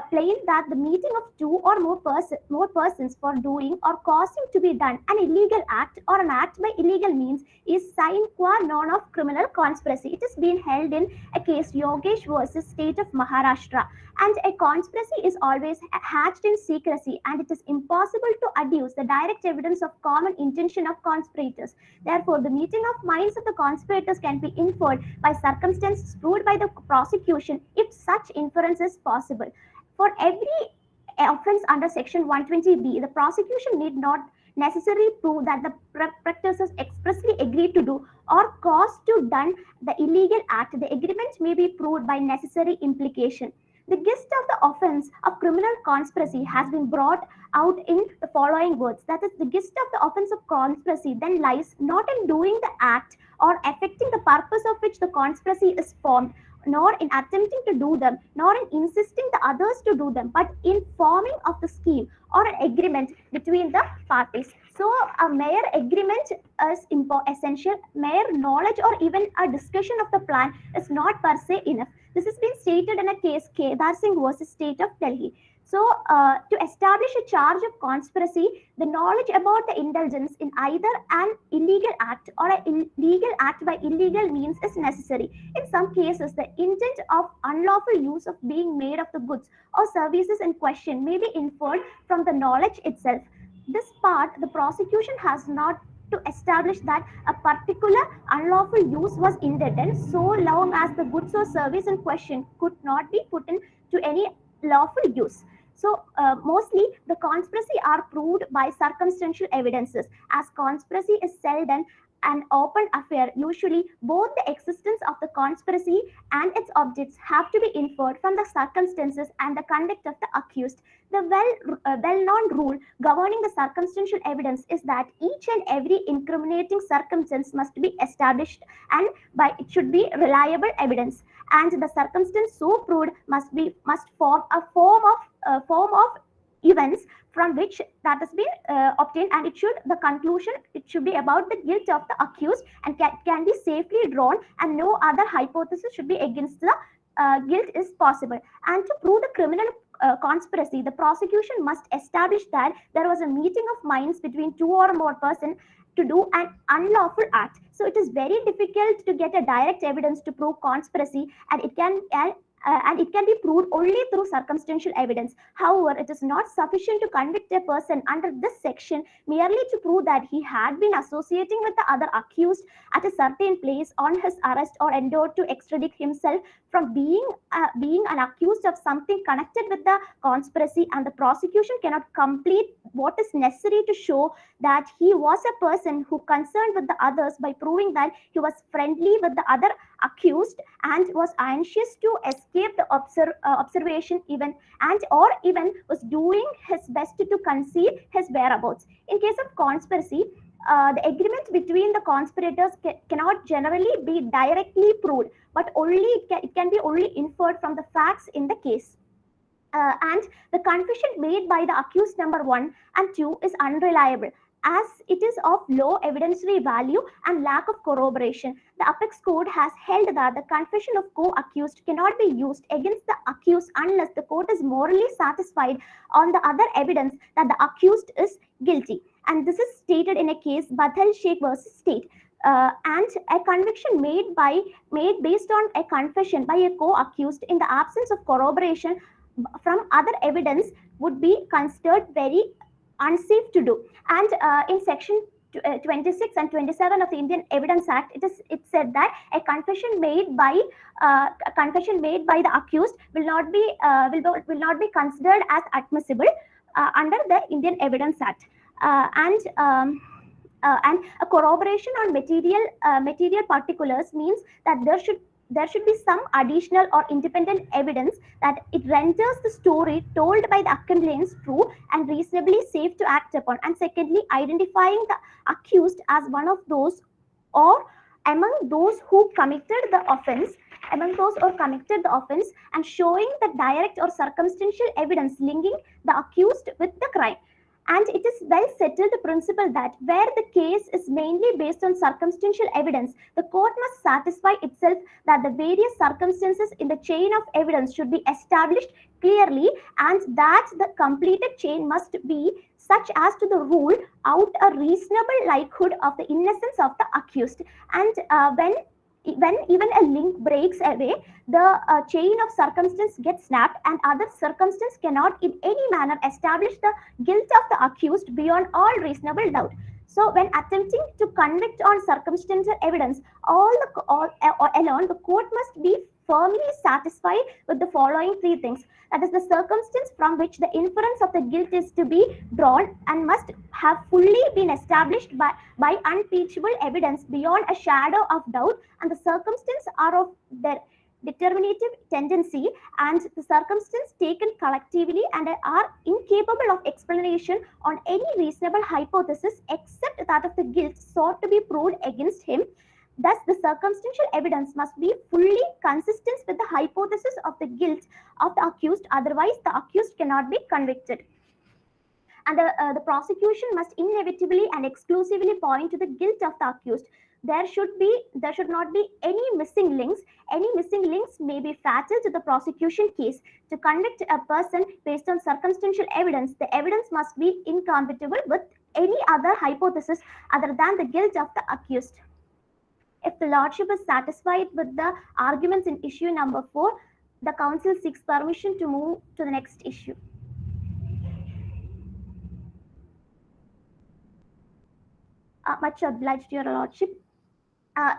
plain that the meeting of 2 or more persons for doing or causing to be done an illegal act or an act by illegal means is sine qua non of criminal conspiracy. It is being held in a case Yogesh versus State of Maharashtra, and a conspiracy is always hatched in secrecy, and it is impossible to adduce the direct evidence of common intention of conspirators. Therefore, the meeting of minds of the conspirators can be inferred by circumstances proved by the prosecution if such inference is possible. For every offense under section 120B, the prosecution need not necessarily prove that the practices expressly agreed to do or caused to done the illegal act. The agreement may be proved by necessary implication. The gist of the offense of criminal conspiracy has been brought out in the following words. That is, the gist of the offense of conspiracy then lies not in doing the act or affecting the purpose of which the conspiracy is formed, nor in attempting to do them, nor in insisting the others to do them, but in forming of the scheme or an agreement between the parties. So a mere agreement is essential. Mere knowledge or even a discussion of the plan is not per se enough. This has been stated in a case, Kedar Singh versus State of Delhi. So, to establish a charge of conspiracy, the knowledge about the indulgence in either an illegal act or an illegal act by illegal means is necessary. In some cases, the intent of unlawful use of being made of the goods or services in question may be inferred from the knowledge itself. This part, the prosecution has not to establish that a particular unlawful use was intended so long as the goods or service in question could not be put into any lawful use. So mostly the conspiracy are proved by circumstantial evidences. As conspiracy is seldom an open affair, usually both the existence of the conspiracy and its objects have to be inferred from the circumstances and the conduct of the accused. The well-known rule governing the circumstantial evidence is that each and every incriminating circumstance must be established, and by it should be reliable evidence. And the circumstance so proved must form a form of events from which that has been obtained, and the conclusion should be about the guilt of the accused and can be safely drawn, and no other hypothesis should be against the guilt is possible. And to prove the criminal conspiracy, the prosecution must establish that there was a meeting of minds between two or more persons to do an unlawful act. So it is very difficult to get a direct evidence to prove conspiracy, and it can be proved only through circumstantial evidence. However, it is not sufficient to convict a person under this section merely to prove that he had been associating with the other accused at a certain place on his arrest or endeavored to extradite himself from being an accused of something connected with the conspiracy, and the prosecution cannot complete what is necessary to show that he was a person who concerned with the others by proving that he was friendly with the other accused and was anxious to escape the observation even was doing his best to conceal his whereabouts. In case of conspiracy, the agreement between the conspirators cannot generally be directly proved, but it can be only inferred from the facts in the case. And the confession made by the accused number 1 and 2 is unreliable, as it is of low evidentiary value and lack of corroboration. The Apex Court has held that the confession of co-accused cannot be used against the accused unless the court is morally satisfied on the other evidence that the accused is guilty. And this is stated in a case Badal Sheikh versus State. And a conviction made based on a confession by a co-accused in the absence of corroboration from other evidence would be considered very unsafe to do. And in section 26 and 27 of the Indian Evidence Act, it said that a confession made by the accused will not be considered as admissible under the Indian Evidence Act. And a corroboration on material particulars means that there should be some additional or independent evidence that it renders the story told by the accomplice true and reasonably safe to act upon. And secondly, identifying the accused as one of those or among those who committed the offense, and showing the direct or circumstantial evidence linking the accused with the crime. And it is well settled principle that where the case is mainly based on circumstantial evidence, the court must satisfy itself that the various circumstances in the chain of evidence should be established clearly, and that the completed chain must be such as to the rule out a reasonable likelihood of the innocence of the accused. And when even a link breaks away, the chain of circumstance gets snapped, and other circumstance cannot in any manner establish the guilt of the accused beyond all reasonable doubt. So when attempting to convict on circumstantial evidence alone, the court must be firmly satisfied with the following three things. That is, the circumstance from which the inference of the guilt is to be drawn and must have fully been established by unimpeachable evidence beyond a shadow of doubt, and the circumstances are of their determinative tendency, and the circumstances taken collectively and are incapable of explanation on any reasonable hypothesis except that of the guilt sought to be proved against him. Thus, the circumstantial evidence must be fully consistent with the hypothesis of the guilt of the accused, otherwise the accused cannot be convicted. and the prosecution must inevitably and exclusively point to the guilt of the accused. There should not be any missing links. Any missing links may be fatal to the prosecution case. To convict a person based on circumstantial evidence, the evidence must be incompatible with any other hypothesis other than the guilt of the accused. If the Lordship is satisfied with the arguments in issue number 4, the Council seeks permission to move to the next issue. Much obliged, Your Lordship.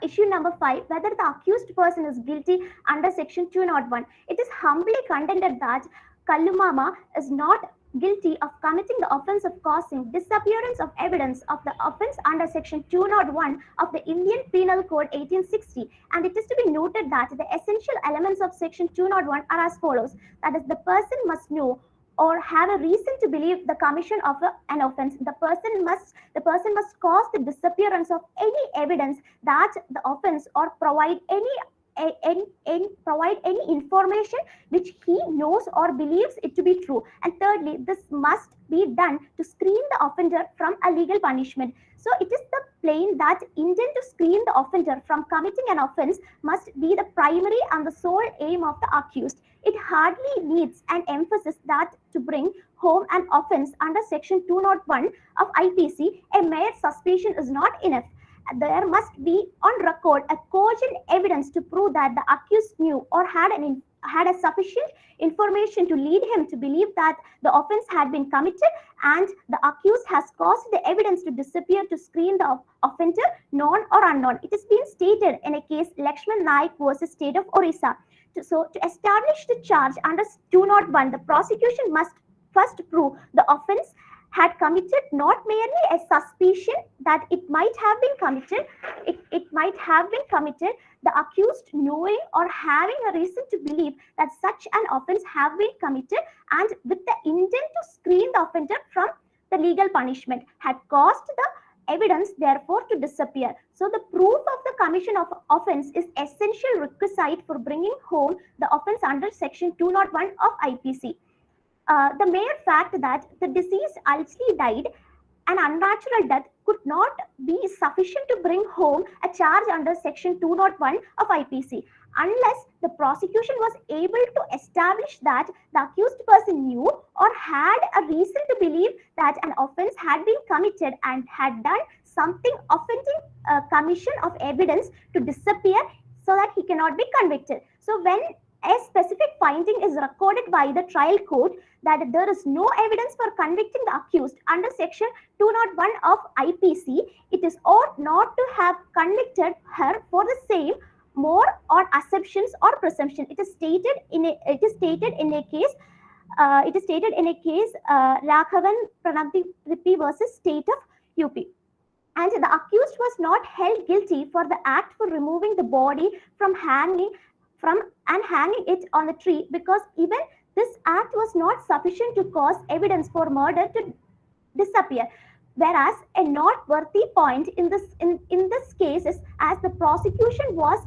Issue number 5, whether the accused person is guilty under section 201. It is humbly contended that Kallumama is not guilty of committing the offense of causing disappearance of evidence of the offense under section 201 of the Indian Penal Code 1860. And it is to be noted that the essential elements of section 201 are as follows. That is, the person must know or have a reason to believe the commission of an offense. The person must cause the disappearance of any evidence that the offense or provide any information which he knows or believes it to be true. And thirdly, this must be done to screen the offender from a legal punishment. So it is the plain that intent to screen the offender from committing an offense must be the primary and the sole aim of the accused. It hardly needs an emphasis that to bring home an offense under section 201 of IPC, a mere suspicion is not enough. There must be on record a cogent evidence to prove that the accused knew or had a sufficient information to lead him to believe that the offense had been committed, and the accused has caused the evidence to disappear to screen the offender, known or unknown. It has been stated in a case Lakshman Naik versus State of Orissa. So to establish the charge under 201, the prosecution must first prove the offense had committed not merely a suspicion that it might have been committed, the accused knowing or having a reason to believe that such an offense have been committed, and with the intent to screen the offender from the legal punishment, had caused the evidence therefore to disappear. So the proof of the commission of offense is essential requisite for bringing home the offense under section 201 of IPC. The mere fact that the deceased ultimately died an unnatural death could not be sufficient to bring home a charge under section 201 of IPC unless the prosecution was able to establish that the accused person knew or had a reason to believe that an offense had been committed and had done something offending commission of evidence to disappear so that he cannot be convicted. So when a specific finding is recorded by the trial court that there is no evidence for convicting the accused under section 201 of IPC, it is ought not to have convicted her for the same, more on assumptions or presumption. It is stated in a case Raghavan Pranamthi versus State of UP. And the accused was not held guilty for the act for removing the body from hanging it on the tree, because even this act was not sufficient to cause evidence for murder to disappear. Whereas a noteworthy point in this case is, as the prosecution was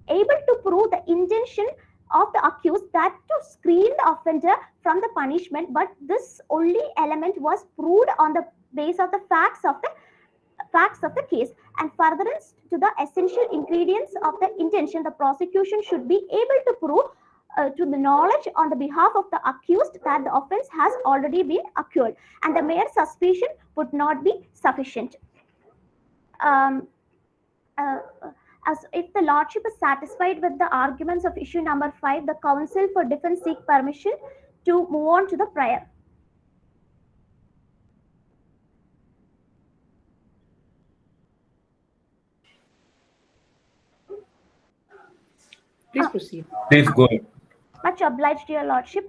able to prove the intention of the accused that to screen the offender from the punishment, but this only element was proved on the basis of the facts of the case. And furtherance to the essential ingredients of the intention, the prosecution should be able to prove to the knowledge on the behalf of the accused that the offense has already been occurred, and the mere suspicion would not be sufficient. As if the Lordship is satisfied with the arguments of issue number 5, the Counsel for Defence seek permission to move on to the prayer. Please proceed. Please go ahead. Much obliged to your Lordship.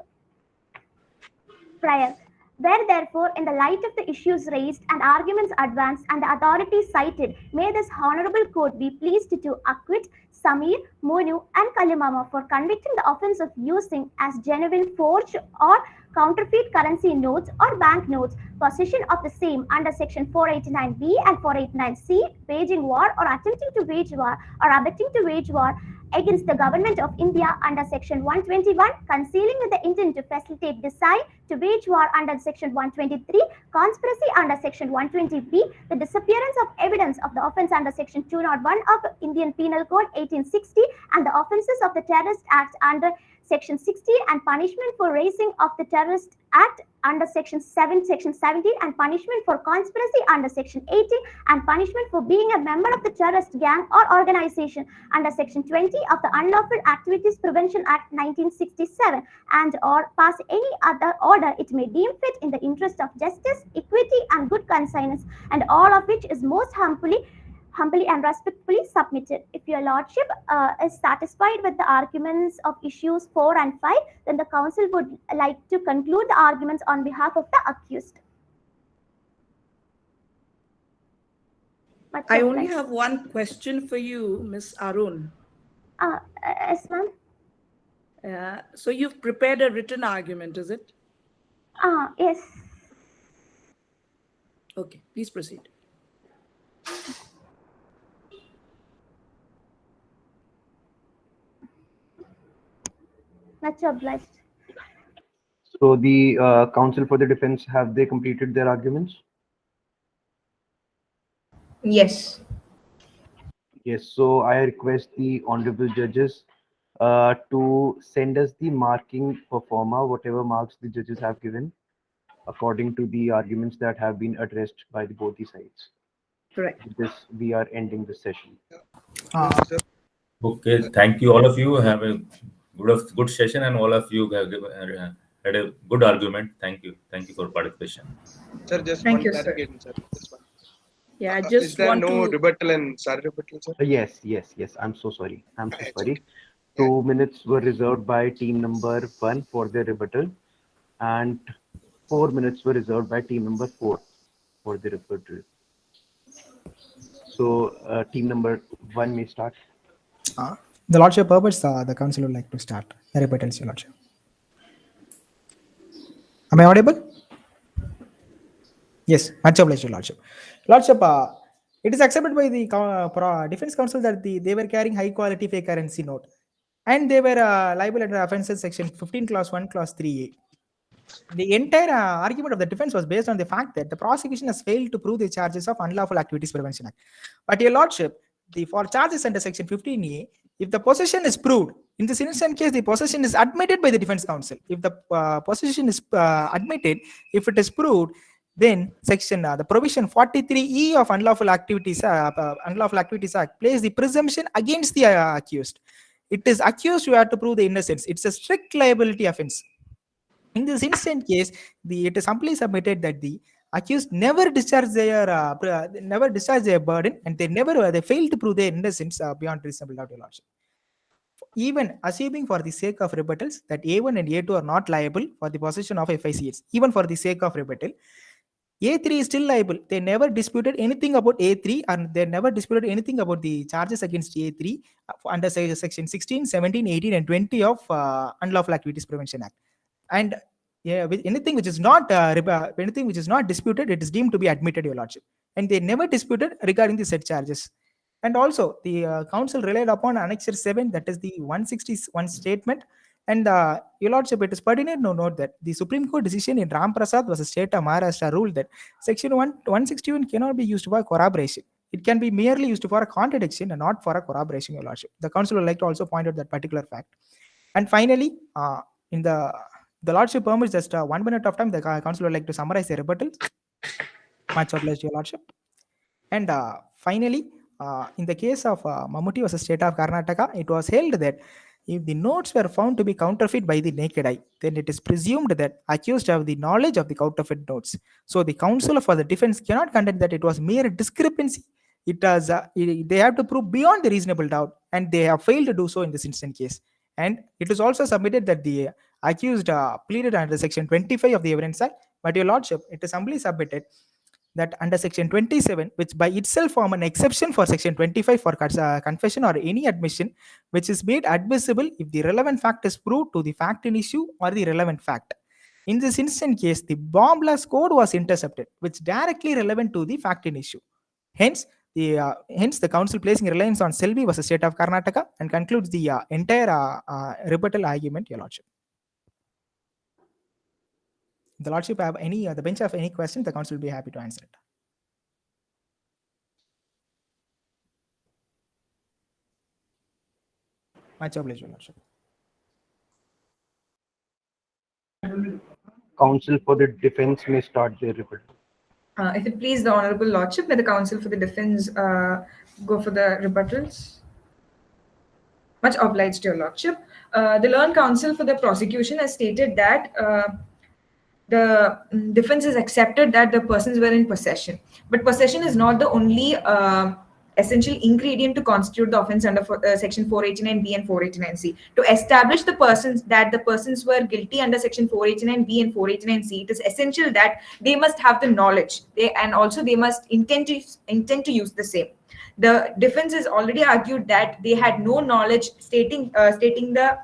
Prayer. Where therefore, in the light of the issues raised and arguments advanced and the authorities cited, may this honorable court be pleased to acquit Samir, Monu, and Kallumama for convicting the offense of using as genuine forged or counterfeit currency notes or bank notes, possession of the same under section 489B and 489C, waging war or attempting to wage war or abetting to wage war, against the government of India under Section 121, concealing with the intent to facilitate design to wage war under Section 123, conspiracy under Section 120B, the disappearance of evidence of the offence under Section 201 of Indian Penal Code 1860, and the offences of the Terrorist Act under Section 16, and punishment for raising of the Terrorist Act under Section 7, Section 17, and punishment for conspiracy under Section 18, and punishment for being a member of the terrorist gang or organization under Section 20 of the Unlawful Activities Prevention Act 1967, and or pass any other order it may deem fit in the interest of justice, equity, and good conscience, and all of which is most humbly and respectfully submitted. If your lordship is satisfied with the arguments of issues 4 and 5, then the council would like to conclude the arguments on behalf of the accused. Much I only obliged. have one question for you, Miss Arun. Yes, ma'am. So you've prepared a written argument, is it? Yes. Okay, please proceed. Much obliged. So the counsel for the defense, have they completed their arguments? Yes. Yes. So I request the honorable judges to send us the marking per forma, whatever marks the judges have given, according to the arguments that have been addressed by both the sides. Correct. With this, we are ending the session. Okay, thank you, all of you. Have a good session, and all of you have had a good argument. Thank you for participation. Sir, just Thank one you, sir. clarification, sir. Just one. Yeah, I Is just there want no to. rebuttal and side rebuttal, sir? Yes. I'm so sorry. It's Sorry. 2 minutes were reserved by team number 1 for their rebuttal, and 4 minutes were reserved by team number 4 for the rebuttal. So team number 1 may start. The lordship purpose, the council would like to start the rebuttals, your lordship. Am I audible? Yes, much obliged, your lordship. Lordship, it is accepted by the defense counsel that they were carrying high quality fake currency note, and they were liable under offences section 15 clause 1 clause 3a. The entire argument of the defense was based on the fact that the prosecution has failed to prove the charges of Unlawful Activities Prevention Act. But your lordship, for charges under section 15a, if the possession is proved, in this instant case, the possession is admitted by the defense counsel. If the possession is admitted, if it is proved, then section the provision 43e of Unlawful Activities Act places the presumption against the accused. It is accused who have to prove the innocence. It's a strict liability offense. In this instant case, it is simply submitted that the accused never discharged their burden, and they failed to prove their innocence beyond reasonable doubt, your lordship. Even assuming for the sake of rebuttals that A1 and A2 are not liable for the possession of FICs, even for the sake of rebuttal, A3 is still liable. They never disputed anything about A3, and they never disputed anything about the charges against A3 under section 16, 17, 18, and 20 of Unlawful Activities Prevention Act. And anything which is not disputed, it is deemed to be admitted, your lordship. And they never disputed regarding the said charges. And also, the council relied upon Annexure 7, that is the 161 statement. And your lordship, it is pertinent to note that the Supreme Court decision in Ram Prasad was a state of Maharashtra ruled that section 161 cannot be used for corroboration. It can be merely used for a contradiction and not for a corroboration, your lordship. The council would like to also point out that particular fact. And finally, in the lordship permits just 1 minute of time, the council would like to summarize the rebuttal. Much obliged, your lordship. And finally, in the case of Mammootty versus State of Karnataka, it was held that if the notes were found to be counterfeit by the naked eye, then it is presumed that accused have the knowledge of the counterfeit notes. So the counsel for the defense cannot contend that it was mere discrepancy. They have to prove beyond the reasonable doubt, and they have failed to do so in this instant case. And it is also submitted that the accused pleaded under section 25 of the Evidence Act. But your lordship, it is humbly submitted that under section 27, which by itself form an exception for section 25 for confession or any admission, which is made admissible if the relevant fact is proved to the fact in issue or the relevant fact. In this instant case, the bomb blast code was intercepted, which directly relevant to the fact in issue. Hence, Hence, the council placing reliance on Selvi versus State of Karnataka and concludes the entire rebuttal argument, Your Lordship. If the Lordship have any, the bench have any questions, the council will be happy to answer it. Much obliged, Your Lordship. Counsel for the defense may start their rebuttal. If it please the Honorable Lordship, may the counsel for the defense go for the rebuttals. Much obliged, Your Lordship. The learned counsel for the prosecution has stated that the defense has accepted that the persons were in possession, but possession is not the only essential ingredient to constitute the offense under section 489B and 489C. To establish the persons were guilty under section 489B and 489C, it is essential that they must have the knowledge, and also they must intend to use the same. The defense has already argued that they had no knowledge, stating the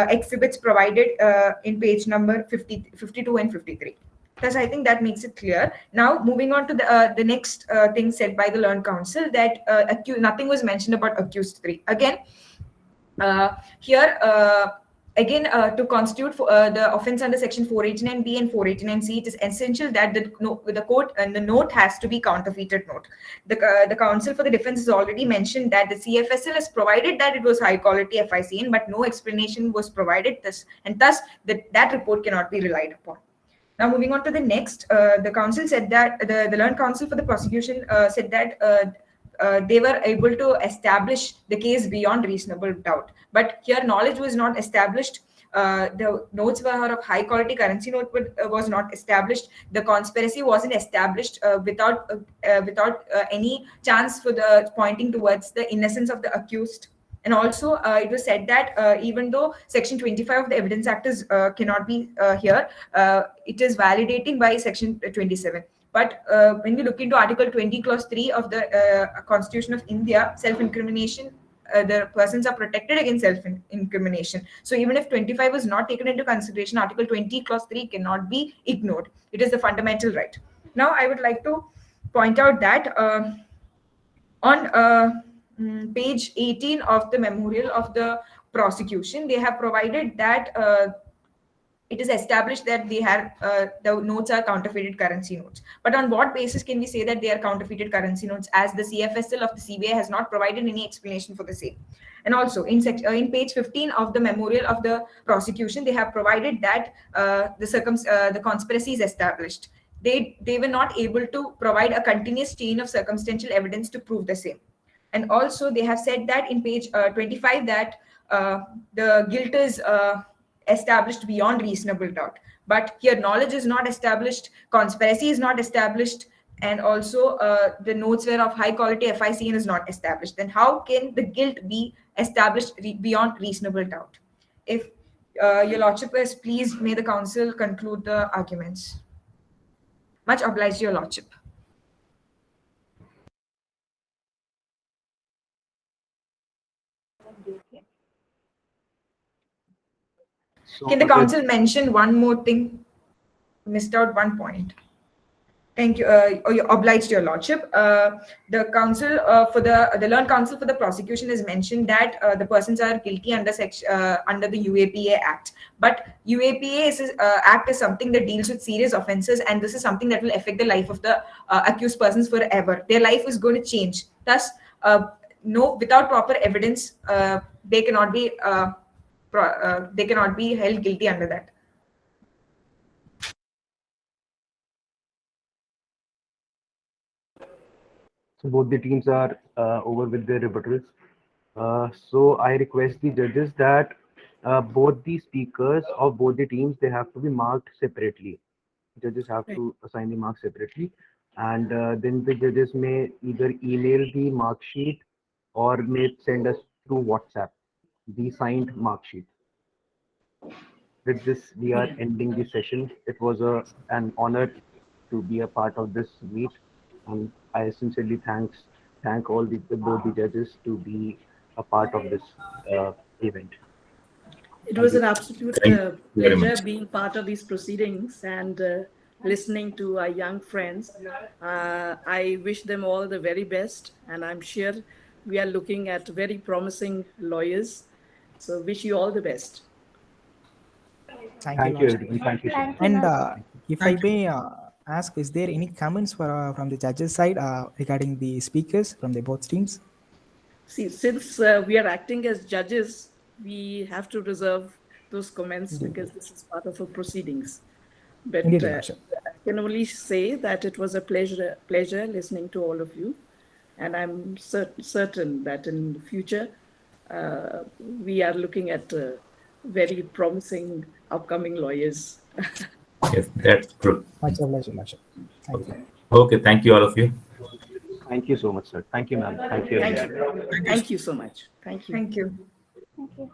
exhibits provided in page number 52 and 53. Thus, I think that makes it clear. Now, moving on to the next thing said by the learned counsel, that nothing was mentioned about accused 3. Again, to constitute the offense under section 489B and 489C, it is essential that the court and the note has to be counterfeited note. The counsel for the defense has already mentioned that the CFSL has provided that it was high quality FICN, but no explanation was provided. Thus that report cannot be relied upon. Now, moving on to the next, the counsel said that the learned counsel for the prosecution said that they were able to establish the case beyond reasonable doubt. But here, knowledge was not established. The notes were of high quality, currency note was not established. The conspiracy wasn't established without any chance for the pointing towards the innocence of the accused. And also, it was said that even though Section 25 of the Evidence Act is cannot be here, it is validating by Section 27. But when we look into Article 20, Clause 3 of the Constitution of India, self-incrimination, the persons are protected against self-incrimination. So even if 25 is not taken into consideration, Article 20, Clause 3 cannot be ignored. It is the fundamental right. Now, I would like to point out that on page 18 of the memorial of the prosecution, they have provided that it is established that they have the notes are counterfeited currency notes. But on what basis can we say that they are counterfeited currency notes, as the CFSL of the CBI has not provided any explanation for the same? And also in page 15 of the memorial of the prosecution, they have provided that the conspiracy is established. They were not able to provide a continuous chain of circumstantial evidence to prove the same. And also they have said that in page 25 that the guilt is established beyond reasonable doubt. But here knowledge is not established, conspiracy is not established, and also the notes were of high quality FICN is not established. Then how can the guilt be established beyond reasonable doubt? If your Lordship is pleased, may the counsel conclude the arguments. Much obliged, your Lordship. So Can the counsel mention one more thing? Missed out one point. Thank you. You're obliged, your Lordship. The counsel for the learned counsel for the prosecution has mentioned that the persons are guilty under the UAPA Act. But UAPA Act is something that deals with serious offences, and this is something that will affect the life of the accused persons forever. Their life is going to change. Thus, without proper evidence, they cannot be held guilty under that. So both the teams are over with their rebuttals. So I request the judges that both the speakers of both the teams, they have to be marked separately. Judges have to assign the marks separately, and then the judges may either email the mark sheet or may send us through WhatsApp the signed mark sheet. With this, we are ending the session. It was an honor to be a part of this meet, and I sincerely thank all both the judges to be a part of this event. It was an absolute Thank you very pleasure much. being part of these proceedings, and listening to our young friends. I wish them all the very best, and I'm sure we are looking at very promising lawyers. So wish you all the best. Thank Thank you, you, Lordship. everyone. Thank you. Thank you, And Lordship. if I may ask, is there any comments from the judges' side regarding the speakers from the both teams? See, since we are acting as judges, we have to reserve those comments because this is part of our proceedings. But Indeed, Your Lordship. I can only say that it was a pleasure listening to all of you. And I'm certain that in the future, we are looking at very promising upcoming lawyers. Yes, that's true. Much obliged, Your Lordship. Thank you. Okay, thank you all of you. Thank you so much, sir. Thank you, ma'am. Thank you. Thank everyone. you. Thank you so much. Thank you. Thank you. Thank you.